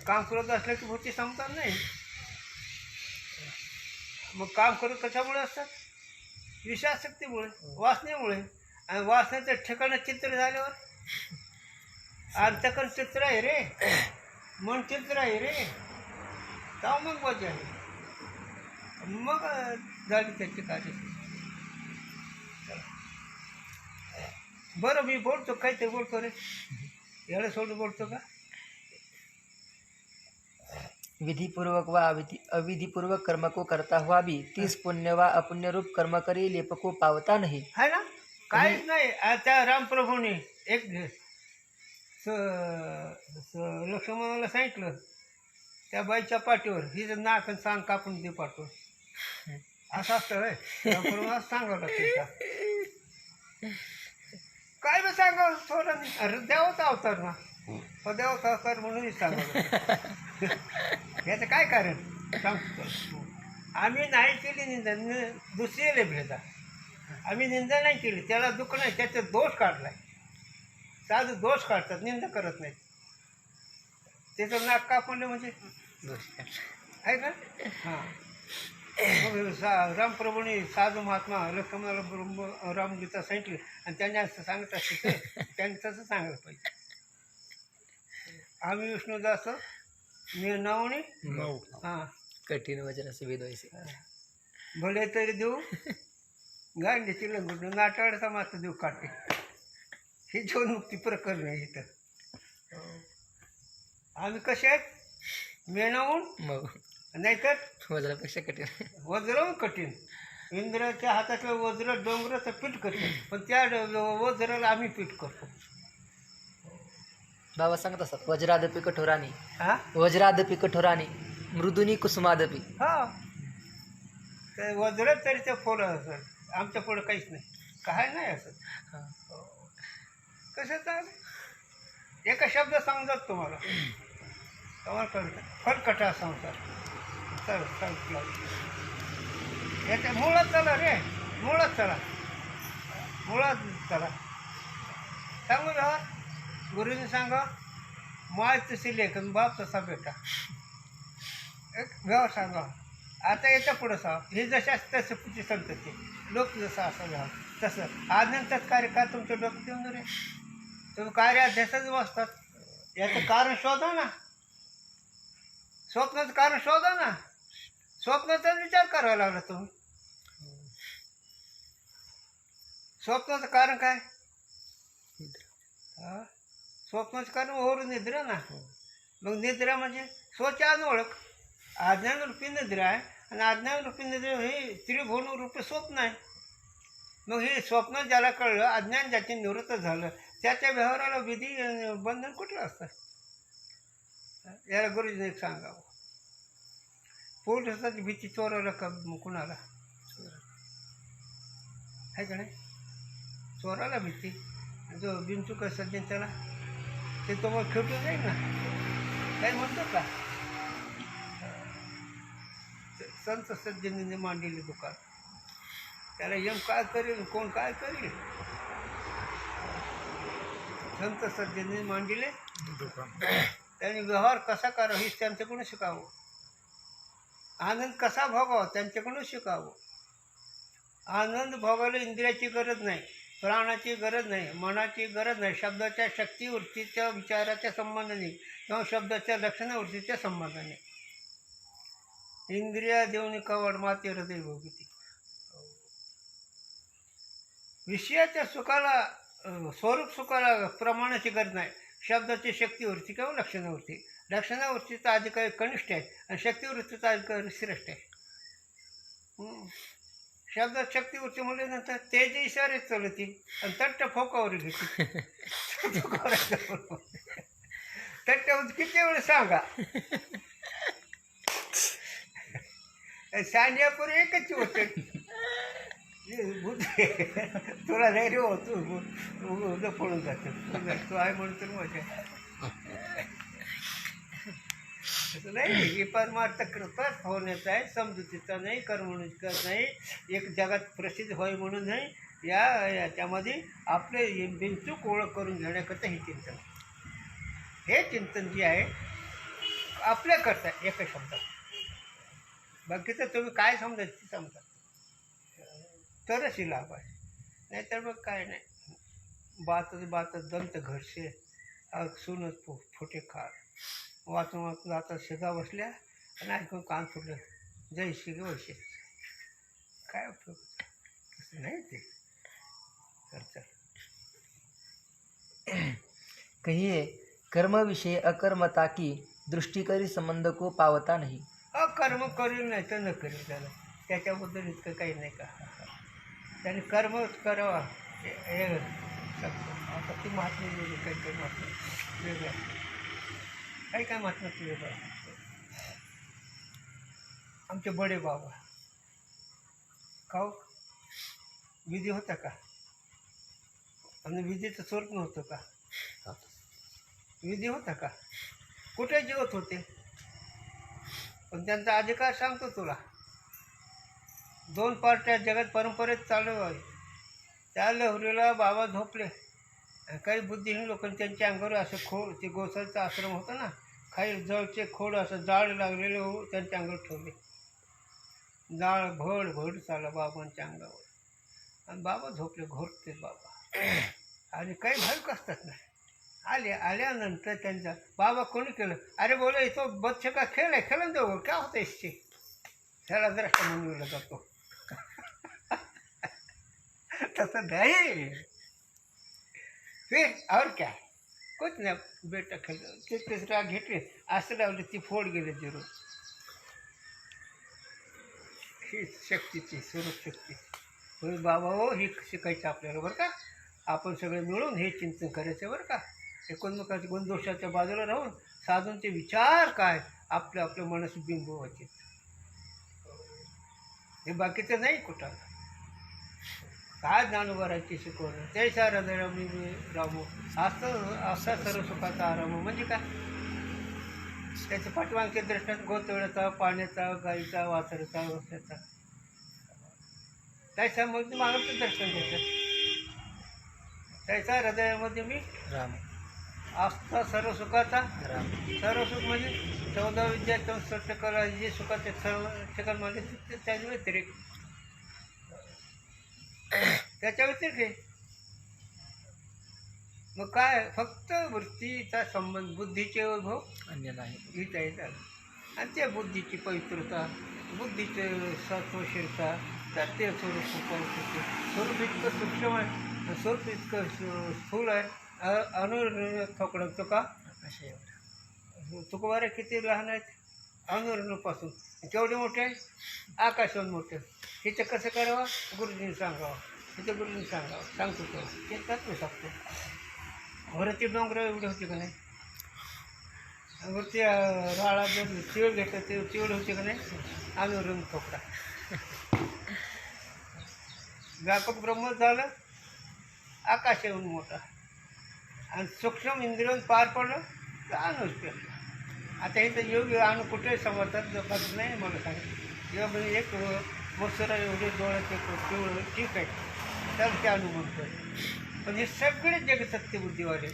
S2: काम क्रोध असलं की भूती समता नाही. मग काम क्रोध कशामुळे असतात? विषयासक्तीमुळे, वासनेमुळे. आणि वासनेचं ठिकाण चित्र झाल्यावर अंतकरण चित्र आहे रे, मन चित्र आहे रे, तेव्हा मग मजा आहे. मग झाली त्याची कार्य. बरं मी बोलतो, काहीतरी बोलतो रे, याला सोडून बोलतो का?
S1: विधिपूर्वक व अविधिपूर्वक कर्म को करता हुआ भी 30 पुण्य व अपुण्य रूप कर्म करी लेप को पावता नहीं.
S2: है ना, काहीच नाही. त्या रामप्रभूने एक लक्ष्मणाला सांगितलं त्या बाईच्या पाठीवर हिचं नाक सांग कापून दे पाठवून. असं असतं रे रामप्रभू, असं सांगावं लागतं का? काय बी सांगावं थोडं. अरे देवता अवतार ना, देवता अवतार म्हणूनच सांगावं. याचं काय कारण सांगतो. आम्ही नाही केली निंदा, दुसरीला भेदा. आम्ही निंदा नाही केली, त्याला दुःख नाही, त्याचा दोष काढलाय. साधू दोष काढतात, निंदा करत नाहीत. त्याचं नाक कापलं म्हणजे आहे का? हां. मग रामप्रभूने साधू महात्मा लक्ष्मणाला रामगीता सांगितली आणि त्यांनी असं सांगत असते त्यांनी तसं सांगायला पाहिजे. आम्ही विष्णुदास मी नवणी
S3: नऊ
S2: हां
S1: कठीण वचन असे वेद वैसे.
S2: भले तरी देऊ गांडीची लंगुट नाटाडचा मात्र देऊ काटे. ही जीवनमुक्ती प्रकरण आहे इथं. हो. आम्ही कसे आहेत मेणावून
S1: मग
S2: नाहीतर
S1: वज्रापेक्षा कठीण.
S2: वज्र कठीण. इंद्राच्या हातातलं वज्र डोंगराचं पीठ करतो, पण त्या वज्राला आम्ही पीठ करतो.
S1: बाबा सांगत असतात वज्रादपी कठोरानी,
S2: हा
S1: वज्रादपी कठोरानी मृदुनी कुसुमादपी.
S2: हा ते वज्र तरी ते फुलं असत, आमच्या पुढं काहीच नाही, काय नाही असं.
S1: हा.
S2: कसं चालेल एका शब्द समजत तुम्हाला कळतं. फटकटा संसार चल चल याच्या मुळात चला रे, मुळात चला, मुळात चला. सांगू जा गुरुजी सांगा माय तशी लेखन बाप तसा बेटा. एक व्यवहार सांगा. आता याच्या पुढं सांगा हे जशा तसं पुढची संतती लोक जसं असं घ्या तसं आनंदात कार्य का तुमचं डोकं देऊन रे. तुम्ही कार्य अध्यासच बसतात. याचं कारण शोधा ना, स्वप्नाचं कारण शोधा ना. स्वप्नाचा विचार करावा लागला तुम्ही. स्वप्नाचं कारण काय? हा स्वप्नाचं कारण ओढून निद्रा ना. मग निद्रा म्हणजे स्वच्या ओळख. अज्ञान रूपी निद्रा आहे आणि अज्ञान रूपी निद्रा हे त्रिभुवन रूपी स्वप्न आहे. मग हे स्वप्न ज्याला कळलं, अज्ञान ज्याचे निवृत्त झालं, त्याच्या व्यवहाराला विधी बंधन कुठलं असतं? याला गुरुजीने एक सांगावं. पोलिसाची भीती चोराला का कुणाला आहे का नाही? चोराला भीती. जो बिनचूक सज्जन त्याला ते तुम्हाला खेटून जाईल ना. काही म्हणतो का? संत सज्जनीने मांडलेले दुकान त्याला यम काय करेल, कोण काय करेल? संत सज्जनीने मांडले
S3: दुकान.
S2: त्यांनी व्यवहार कसा करावा हे त्यांच्याकडून शिकावं. आनंद कसा भोगावा त्यांच्याकडून शिकावं. आनंद भोगायला इंद्रियाची गरज नाही, प्राणाची गरज नाही, मनाची गरज नाही, शब्दाच्या शक्तीवृत्तीच्या विचाराच्या संबंधाने किंवा शब्दाच्या लक्षणावृत्तीच्या संबंधाने. इंद्रिया देऊन कवड माते हृदय भोगिती. विषयाच्या सुखाला स्वरूप सुखाला प्रमाणाची गरज नाही. शब्दाची शक्तीवृत्ती किंवा लक्षणावृत्ती. लक्षणावृत्तीचा अधिकारी कनिष्ठ आहे आणि शक्तीवृत्तीचा अधिकारी श्रेष्ठ आहे. शब्दात शक्तीवृत्ती म्हटल्यानंतर तेज इशारे चलती आणि तट्ट फोकावर घेते. तट्ट किती वेळ सांगा. सांड्यापूर एकच होते. तुला नाही रे हो, तू पळून जातो. तू आहे म्हणून तर मजा नाही. ही परमार्थ कृपच होण्याचा आहे, समजुतीचा नाही, करमणुकीचा नाही, एक जगात प्रसिद्ध होय म्हणून नाही. याच्यामध्ये आपले बिनचूक ओळख करून घेण्याकरता हे चिंतन. हे चिंतन जे आहे आपल्याकरता एका शब्दात. बाकीचं तुम्ही काय समजायचं ते समजा तरच ही लाभ आहे. नाहीतर मग काय नाही. बातच दंत घरसे सुनच फुटे खार. वाचून वाचून आता शेगा बसल्या आणि ऐकून कान फुटलं जय शिगे वैसे. काय उपयोग तसं नाही ते. चल
S1: कहिए कर्म विषय अकर्मता की दृष्टी करी संबंध को पावता नाही.
S2: कर्म करील नाही तर न करील त्याला त्याच्याबद्दल इतकं काही नाही का. त्याने कर्मच करावा हे आता ती महात्मा काही महात्मा वेगळं काय महात्मा तुझे बाबा. आमचे बडे बाबा का विधी होता का? आणि विधीचं स्वरूप नव्हतं का? विधी होता का? कुठे जेवत होते? पण त्यांचा अधिकार सांगतो तुला. 2 पार्ट्या जगात परंपरेत चालू आहे. त्या लहरीला बाबा झोपले. काही बुद्धिहीन लोकांनी त्यांच्या अंगावर असं खोड, ते गोसाईचा आश्रम होता ना, काही जळचे खोड असं जाळ लागलेले हो त्यांच्या अंगावर ठेवले. जाळ भड चालला बाबांच्या अंगावर आणि बाबा झोपले. घोरते बाबा आणि काही भाविक असतात ना. आल्यानंतर त्यांचा बाबा कोणी केलं? अरे बोले तो बच्चे का खेळ आहे, खेळून देऊ. क्या होतं इससे? त्याला जरा म्हणून जातो. तसं नाही फिर और क्या कुछ नाही बेटा खेळ ते तिसरा घेतले असं लावले ती फोड गेले जरूर ही शक्तीची स्वरूप शक्ती होय बाबा हो ही शिकायचं आपल्याला बरं का आपण सगळे मिळून हे चिंतन करायचं बरं का एकोणमुखाच्या गुणदोषाच्या बाजूला राहून साधूंचे विचार काय आपल्या आपल्या मनास बिंब व्हायचे हे बाकीचं नाही कुठं काय ज्ञानोबाराची शिकवलं त्याच्या हृदय मी रामू असा सर्व सुखाचा आराम म्हणजे काय त्याच्या पाठीमागच्या दृष्टात गोतवड्याचा पाण्याचा गाईचा वासराचा वस्त्याचा त्याच्या मग मागचं दर्शन घेतात त्याच्या हृदयामध्ये मी
S1: राम
S2: आस्था सर्व सुखाचा
S1: राम
S2: सर्व सुख म्हणजे 14 विद्या 64 कला जे सुखाचे सर्व ठिकाण म्हणजे त्याच्या व्यतिरिक्त त्याच्या व्यतिरिक्त आहे. मग काय फक्त वृत्तीचा संबंध बुद्धीचे वैभव
S1: अन्य नाही
S2: हीच आहे झालं आणि त्या बुद्धीची पवित्रता बुद्धीचे सत्वशीलता तर ते स्वरूप इतकं सूक्ष्म आहे स्वरूप इतकं स्थूल आहे थोकडं तुका
S1: असे एवढं
S2: तुकोबारे किती लहान आहेत अनुरणपासून केवढे मोठे आहे आकाशाहून मोठे हिचं कसं करावं गुरुजींनी सांगावं हिचं गुरुजींनी सांगावं सांगतो तो ते तत्व सांगतो वरती डोंगर एवढे होते का नाही वरती राळा जर चिळ घेतात ते चिवड होते का नाही अनुरण थोकडा व्यापक ब्रह्म झालं आकाश येऊन मोठा आणि सूक्ष्म इंद्रियन पार पडलं तर अणुच आता इथं योग अणु कुठे समजतात जपात नाही मला सांगितलं योग एक मसुरा एवढे डोळ्याचे पिवळं ठीक आहे तर ते अणु म्हणतो पण हे सगळे जग सत्यबुद्धीवाले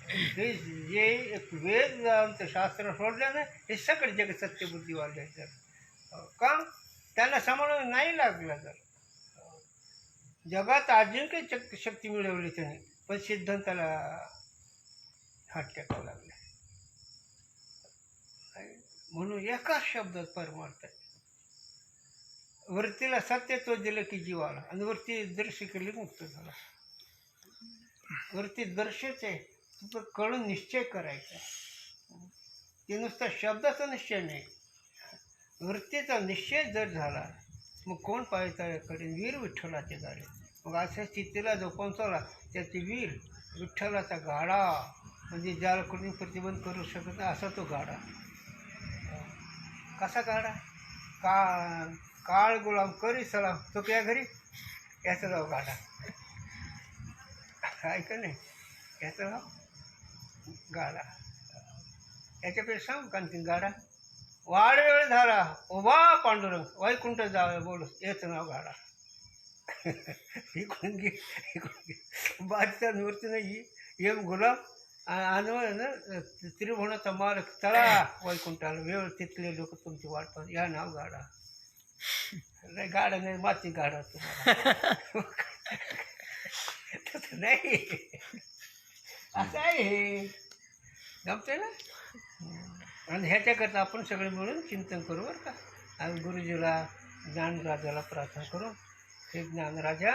S2: हे जे एक वेद शास्त्र सोडलं ना हे सगळे जग सत्यबुद्धीवाले आहेत तर का त्यांना समजून नाही लागलं तर जगात अजून काही शक्ती मिळवली त्याने पण सिद्धांताला हात टेकावं लागले म्हणून एकाच शब्दात परमार्थ आहे वृत्तीला सत्य तो दिलं की जीवाला आणि वृत्ती दर्श केली मुक्त झाला वृत्ती दर्शच आहे तुझं कळून निश्चय करायचा ते नुसता शब्दाचा निश्चय नाही वृत्तीचा निश्चय जर झाला मग कोण पाहायचा याकडे वीर विठ्ठलाचे गाडे मग अशा स्थितीला जो पोहोचवला त्याचे वीर विठ्ठलाचा गाडा म्हणजे ज्याला कोणी प्रतिबंध करू शकत नाही असा तो गाडा कसा गाडा काळ गुलाम करी सलाम तो क्या घरी याचा जाऊ गाडा ऐका नाही याचा जाऊ गाडा याच्यापेक्षा सांगू का गाडा वाढ वेळ झाला उभा पांडुरंग वैकुंठ जावं बोल याचं नाव गाडा इकडून घे बादच्या निवृत्ती नाही येम गुलाम आणि ना त्रिभुवनाचा मालक चला वैकुंठाला वेळ तिथले लोक तुमची वाट पाहत या नाव गाडा नाही गाडा नाही माती गाडा तुम्हाला तसं नाही असं आहे हे जमते ना आणि ह्याच्याकरता आपण सगळे मिळून चिंतन करू बरं का आणि गुरुजीला ज्ञानराजाला प्रार्थना करू हे ज्ञानराजा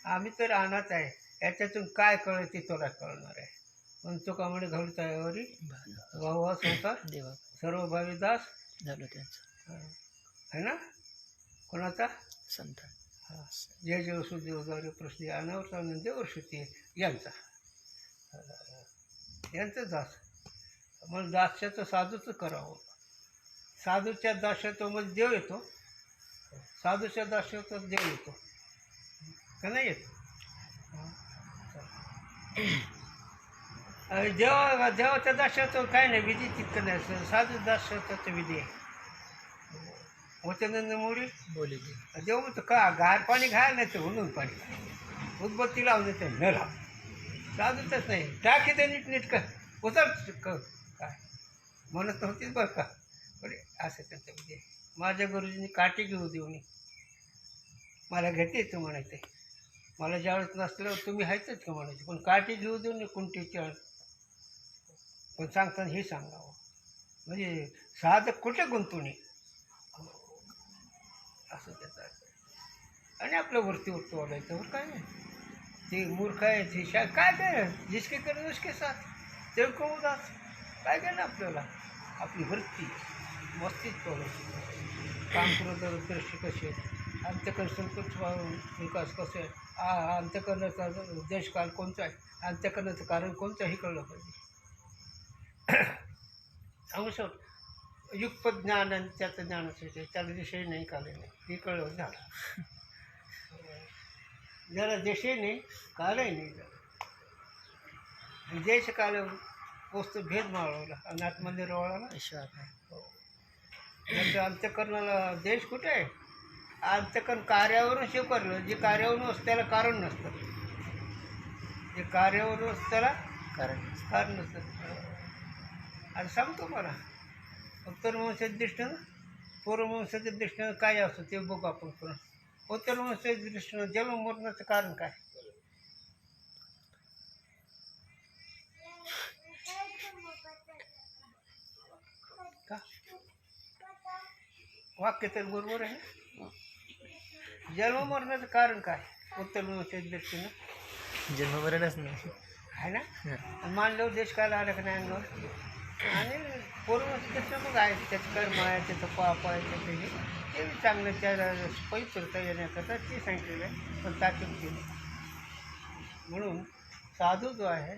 S2: आम्ही तर अनाथ आहे याच्यातून काय कळलं ते तुला कळणार आहे पण तुका म्हणे घडता यावरी भावा संसार
S1: देवा
S2: सर्व भावीदास
S1: झालं त्यांचं
S2: है ना कोणाचा
S1: संत
S2: जय जय सुदेवदारी प्रश्न अनावरचा देवर श्रुती यांचं दास मग दास्याचं साधूचं करावं साधूच्या दास्यामध्ये देव येतो साधूच्या दास्यात देव येतो का नाही येतो देवाच्या दास्याचं काय नाही विधी तितकं नाही साधू दास्याचं विधी आहे होत्यानंद मोडी
S1: बोली
S2: देव म्हणतो का गार पाणी घाल नाही तर म्हणून पाणी उदबत्ती लावून देते न लाव साधूतच नाही टाकी ते नीट का उतर काय म्हणत होतीच बरं का बरे असं त्यांचं म्हणजे माझ्या गुरुजींनी काठी घेऊ देऊन मला घेते येतं म्हणायचं मला ज्यावेळेस नसल्यावर तुम्ही आहेतच का म्हणायचे पण काठी घेऊ देऊन कोणतीच्या पण सांगताना हे सांगावं म्हणजे साधक कुठे गुंतवणे असं त्याचा आणि आपल्या वरती उठतो वागायचं बरं काय नाही. ते मूर्ख आहे ते काय काय जिसके करे उसके साथ ते को उदास काय काय ना आपल्याला आपली वृत्ती मस्तीच तोडायची. काम करत दृष्टी कशी आहे, अंत्यकरण संकट विकास कसे आहे, अंत्यकरणाचा देशकाल कोणता आहे, अंत्यकरणाचं कारण कोणतं हे कळलं पाहिजे. सांगू शकतो युगपत ज्ञान आणि त्याचं ज्ञानच येते, त्याला विषय नाही काले नाही हे कळलं झालं. ज्याला देशही नाही कालही नाही झालं. देश काल वस्तू भेद माळवला आणि आतमध्ये रोवळाला त्याचं अंत्यकरणाला देश कुठे आहे. अंत्यकरण कार्यावरून स्वीकारलं, जे कार्यावरून असतं त्याला कारण नसतं, जे कार्यावरून असतं त्याला कारण नसतं. आणि सांगतो मला उत्तरवंशाच्या दृष्टीनं पूर्ववंशाच्या दृष्टीनं काय असतं ते बघू आपण पुन्हा. उत्तरवंशाच्या दृष्टीनं जन्म मरणाचं कारण काय. का वाक्य तर बरोबर आहे. जन्म मरणाचं कारण काय उत्तरवंशाच्या दृष्टीनं
S1: जन्ममरणच नाही
S2: आहे ना. मानल्यावर देश काय आला का नाही अंगावर. आणि पूर्ववंशाच्या मग आहे त्याचं कर्म आहे, त्याचं पाप आहे, त्याचं हे चांगलं त्या पवित्रता येण्याकरता ते सांगितलेलं आहे, पण ताकीद केली. म्हणून साधू जो आहे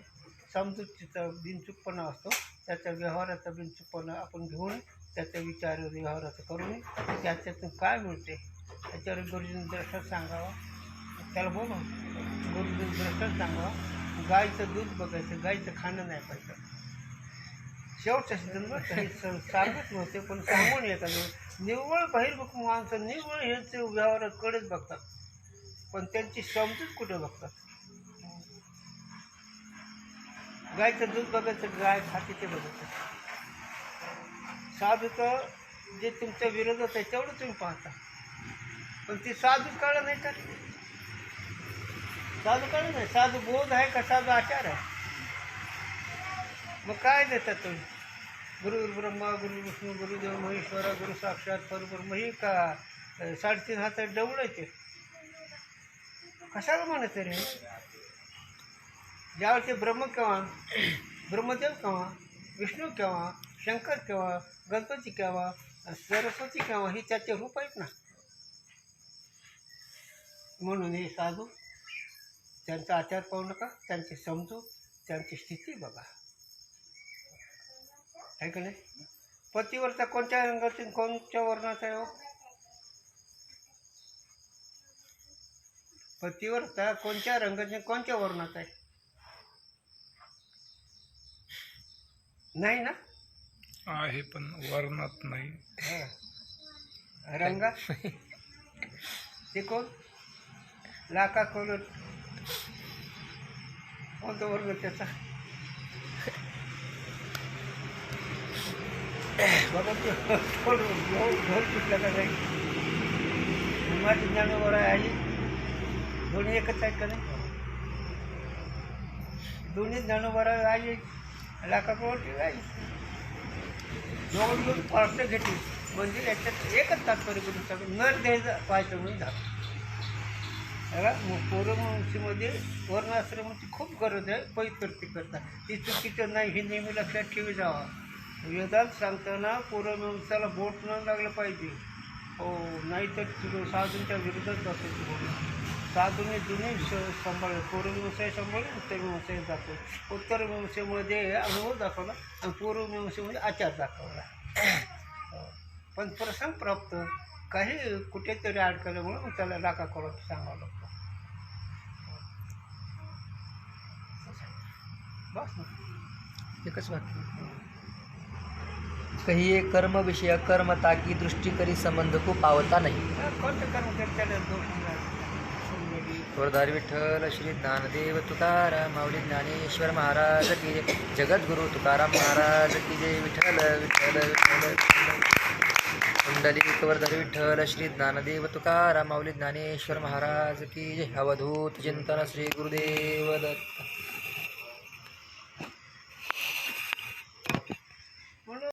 S2: समजुतीचा बिनचूकपणा असतो, त्याच्या व्यवहाराचा बिनचूकपणा आपण घेऊन त्याचा विचार व्यवहाराचा करून त्याच्यातून काय मिळते त्याच्यावर गुरुजींनी दृष्टात सांगावा. त्याला बोलू गुरुजींनी दृष्टात सांगावा. गायचं दूध बघायचं, गायचं खाणं नाही पाहिजे. शेवटच्या सिद्धंवर काही सांगत नव्हते, पण सांगून येतात. निव्वळ बहिर्मुख माणसं निव्वळ ह्याचे व्यवहाराकडेच बघतात, पण त्यांची समजूत कुठे बघतात. गायचं दूध बघायचं, गाय खाते ते बघायचं. साधू तर जे तुमच्या विरोधात आहे तेवढं तुम्ही पाहता, पण ती साधू कळलं नाही तर साधू कळलं नाही. साधू बोध आहे का साधू आचार आहे. मग काय देतात तुम्ही. गुरु ब्रह्मा गुरु विष्णू गुरुदेव महेश्वरा गुरु साक्षात परब्रह्म ही का 3.5 हातात डवळायचे कशाला म्हणत रे. ज्यावेळी ब्रह्म केव्हा, ब्रह्मदेव केव्हा, विष्णू केव्हा, शंकर केव्हा, गणपती केव्हा, सरस्वती केव्हा ही त्याचे रूप आहेत ना. म्हणून हे साधू त्यांचा आचार पाहू नका, त्यांची समजू, त्यांची स्थिती बघा. आहे का नाही. पतिव्रता कोणत्या रंगाची कोणत्या वर्णाचा आहे हो. पतिव्रता कोणत्या रंगाची कोणत्या वर्णाचा आहे नाही ना.
S3: आहे पण वर्णात नाही.
S2: रंगात ते कोण लाका कोण कोणता वर्ग त्याचा बघा ते घर कुठल्या का नाही. माझी ज्ञानोबर आहे दोन्ही एकच आहेत का नाही. दोन्ही ज्ञानोबर आहे लाखाकोटी आहे दोन दोन पार्ट घेतली म्हणजे याच्यात एकच तात्पर्य करून सगळं नर द्यायचं पाहायचं म्हणून झालं. पूर्ववंशीमध्ये वर्णाश्रमाची खूप गरज आहे. पवित्रते करता ती चुकीचं नाही हे नेहमी लक्षात ठेवी जावा. वेदांत सांगताना पूर्ववंशाला बोट न लागलं पाहिजे. हो नाहीतर साधूंच्या विरोधात जातो. साधूने जुने सांभाळले, पूर्ववंशाही सांभाळले, उत्तरवंशाही दाखवले. उत्तरवंशामध्ये अनुभव दाखवला आणि पूर्ववंशामध्ये आचार दाखवला. पण प्रसंग प्राप्त काही कुठेतरी अडकल्यामुळे मग त्याला राखा करून सांगावं लागतं. बस ना
S1: एकच वाक्य. कहिए कर्म विषय कर्म ताकी दृष्टि करी संबंध को पावता नहीं.
S2: कोणतं कर्म त्याला दोष
S1: वरदारी विठ्ठल श्री ज्ञानदेव तुकाराम माऊली ज्ञानेश्वर महाराज की जय. जगद्गुरु तुकाराम महाराज की जय. विठ्ठल विठ्ठल विठ्ठल कुंडलिक वरदारी विठ्ठल श्री ज्ञानदेव तुकाराम माऊली ज्ञानेश्वर महाराज की जय. अवधूत चिंतन श्री गुरुदेव दत्त.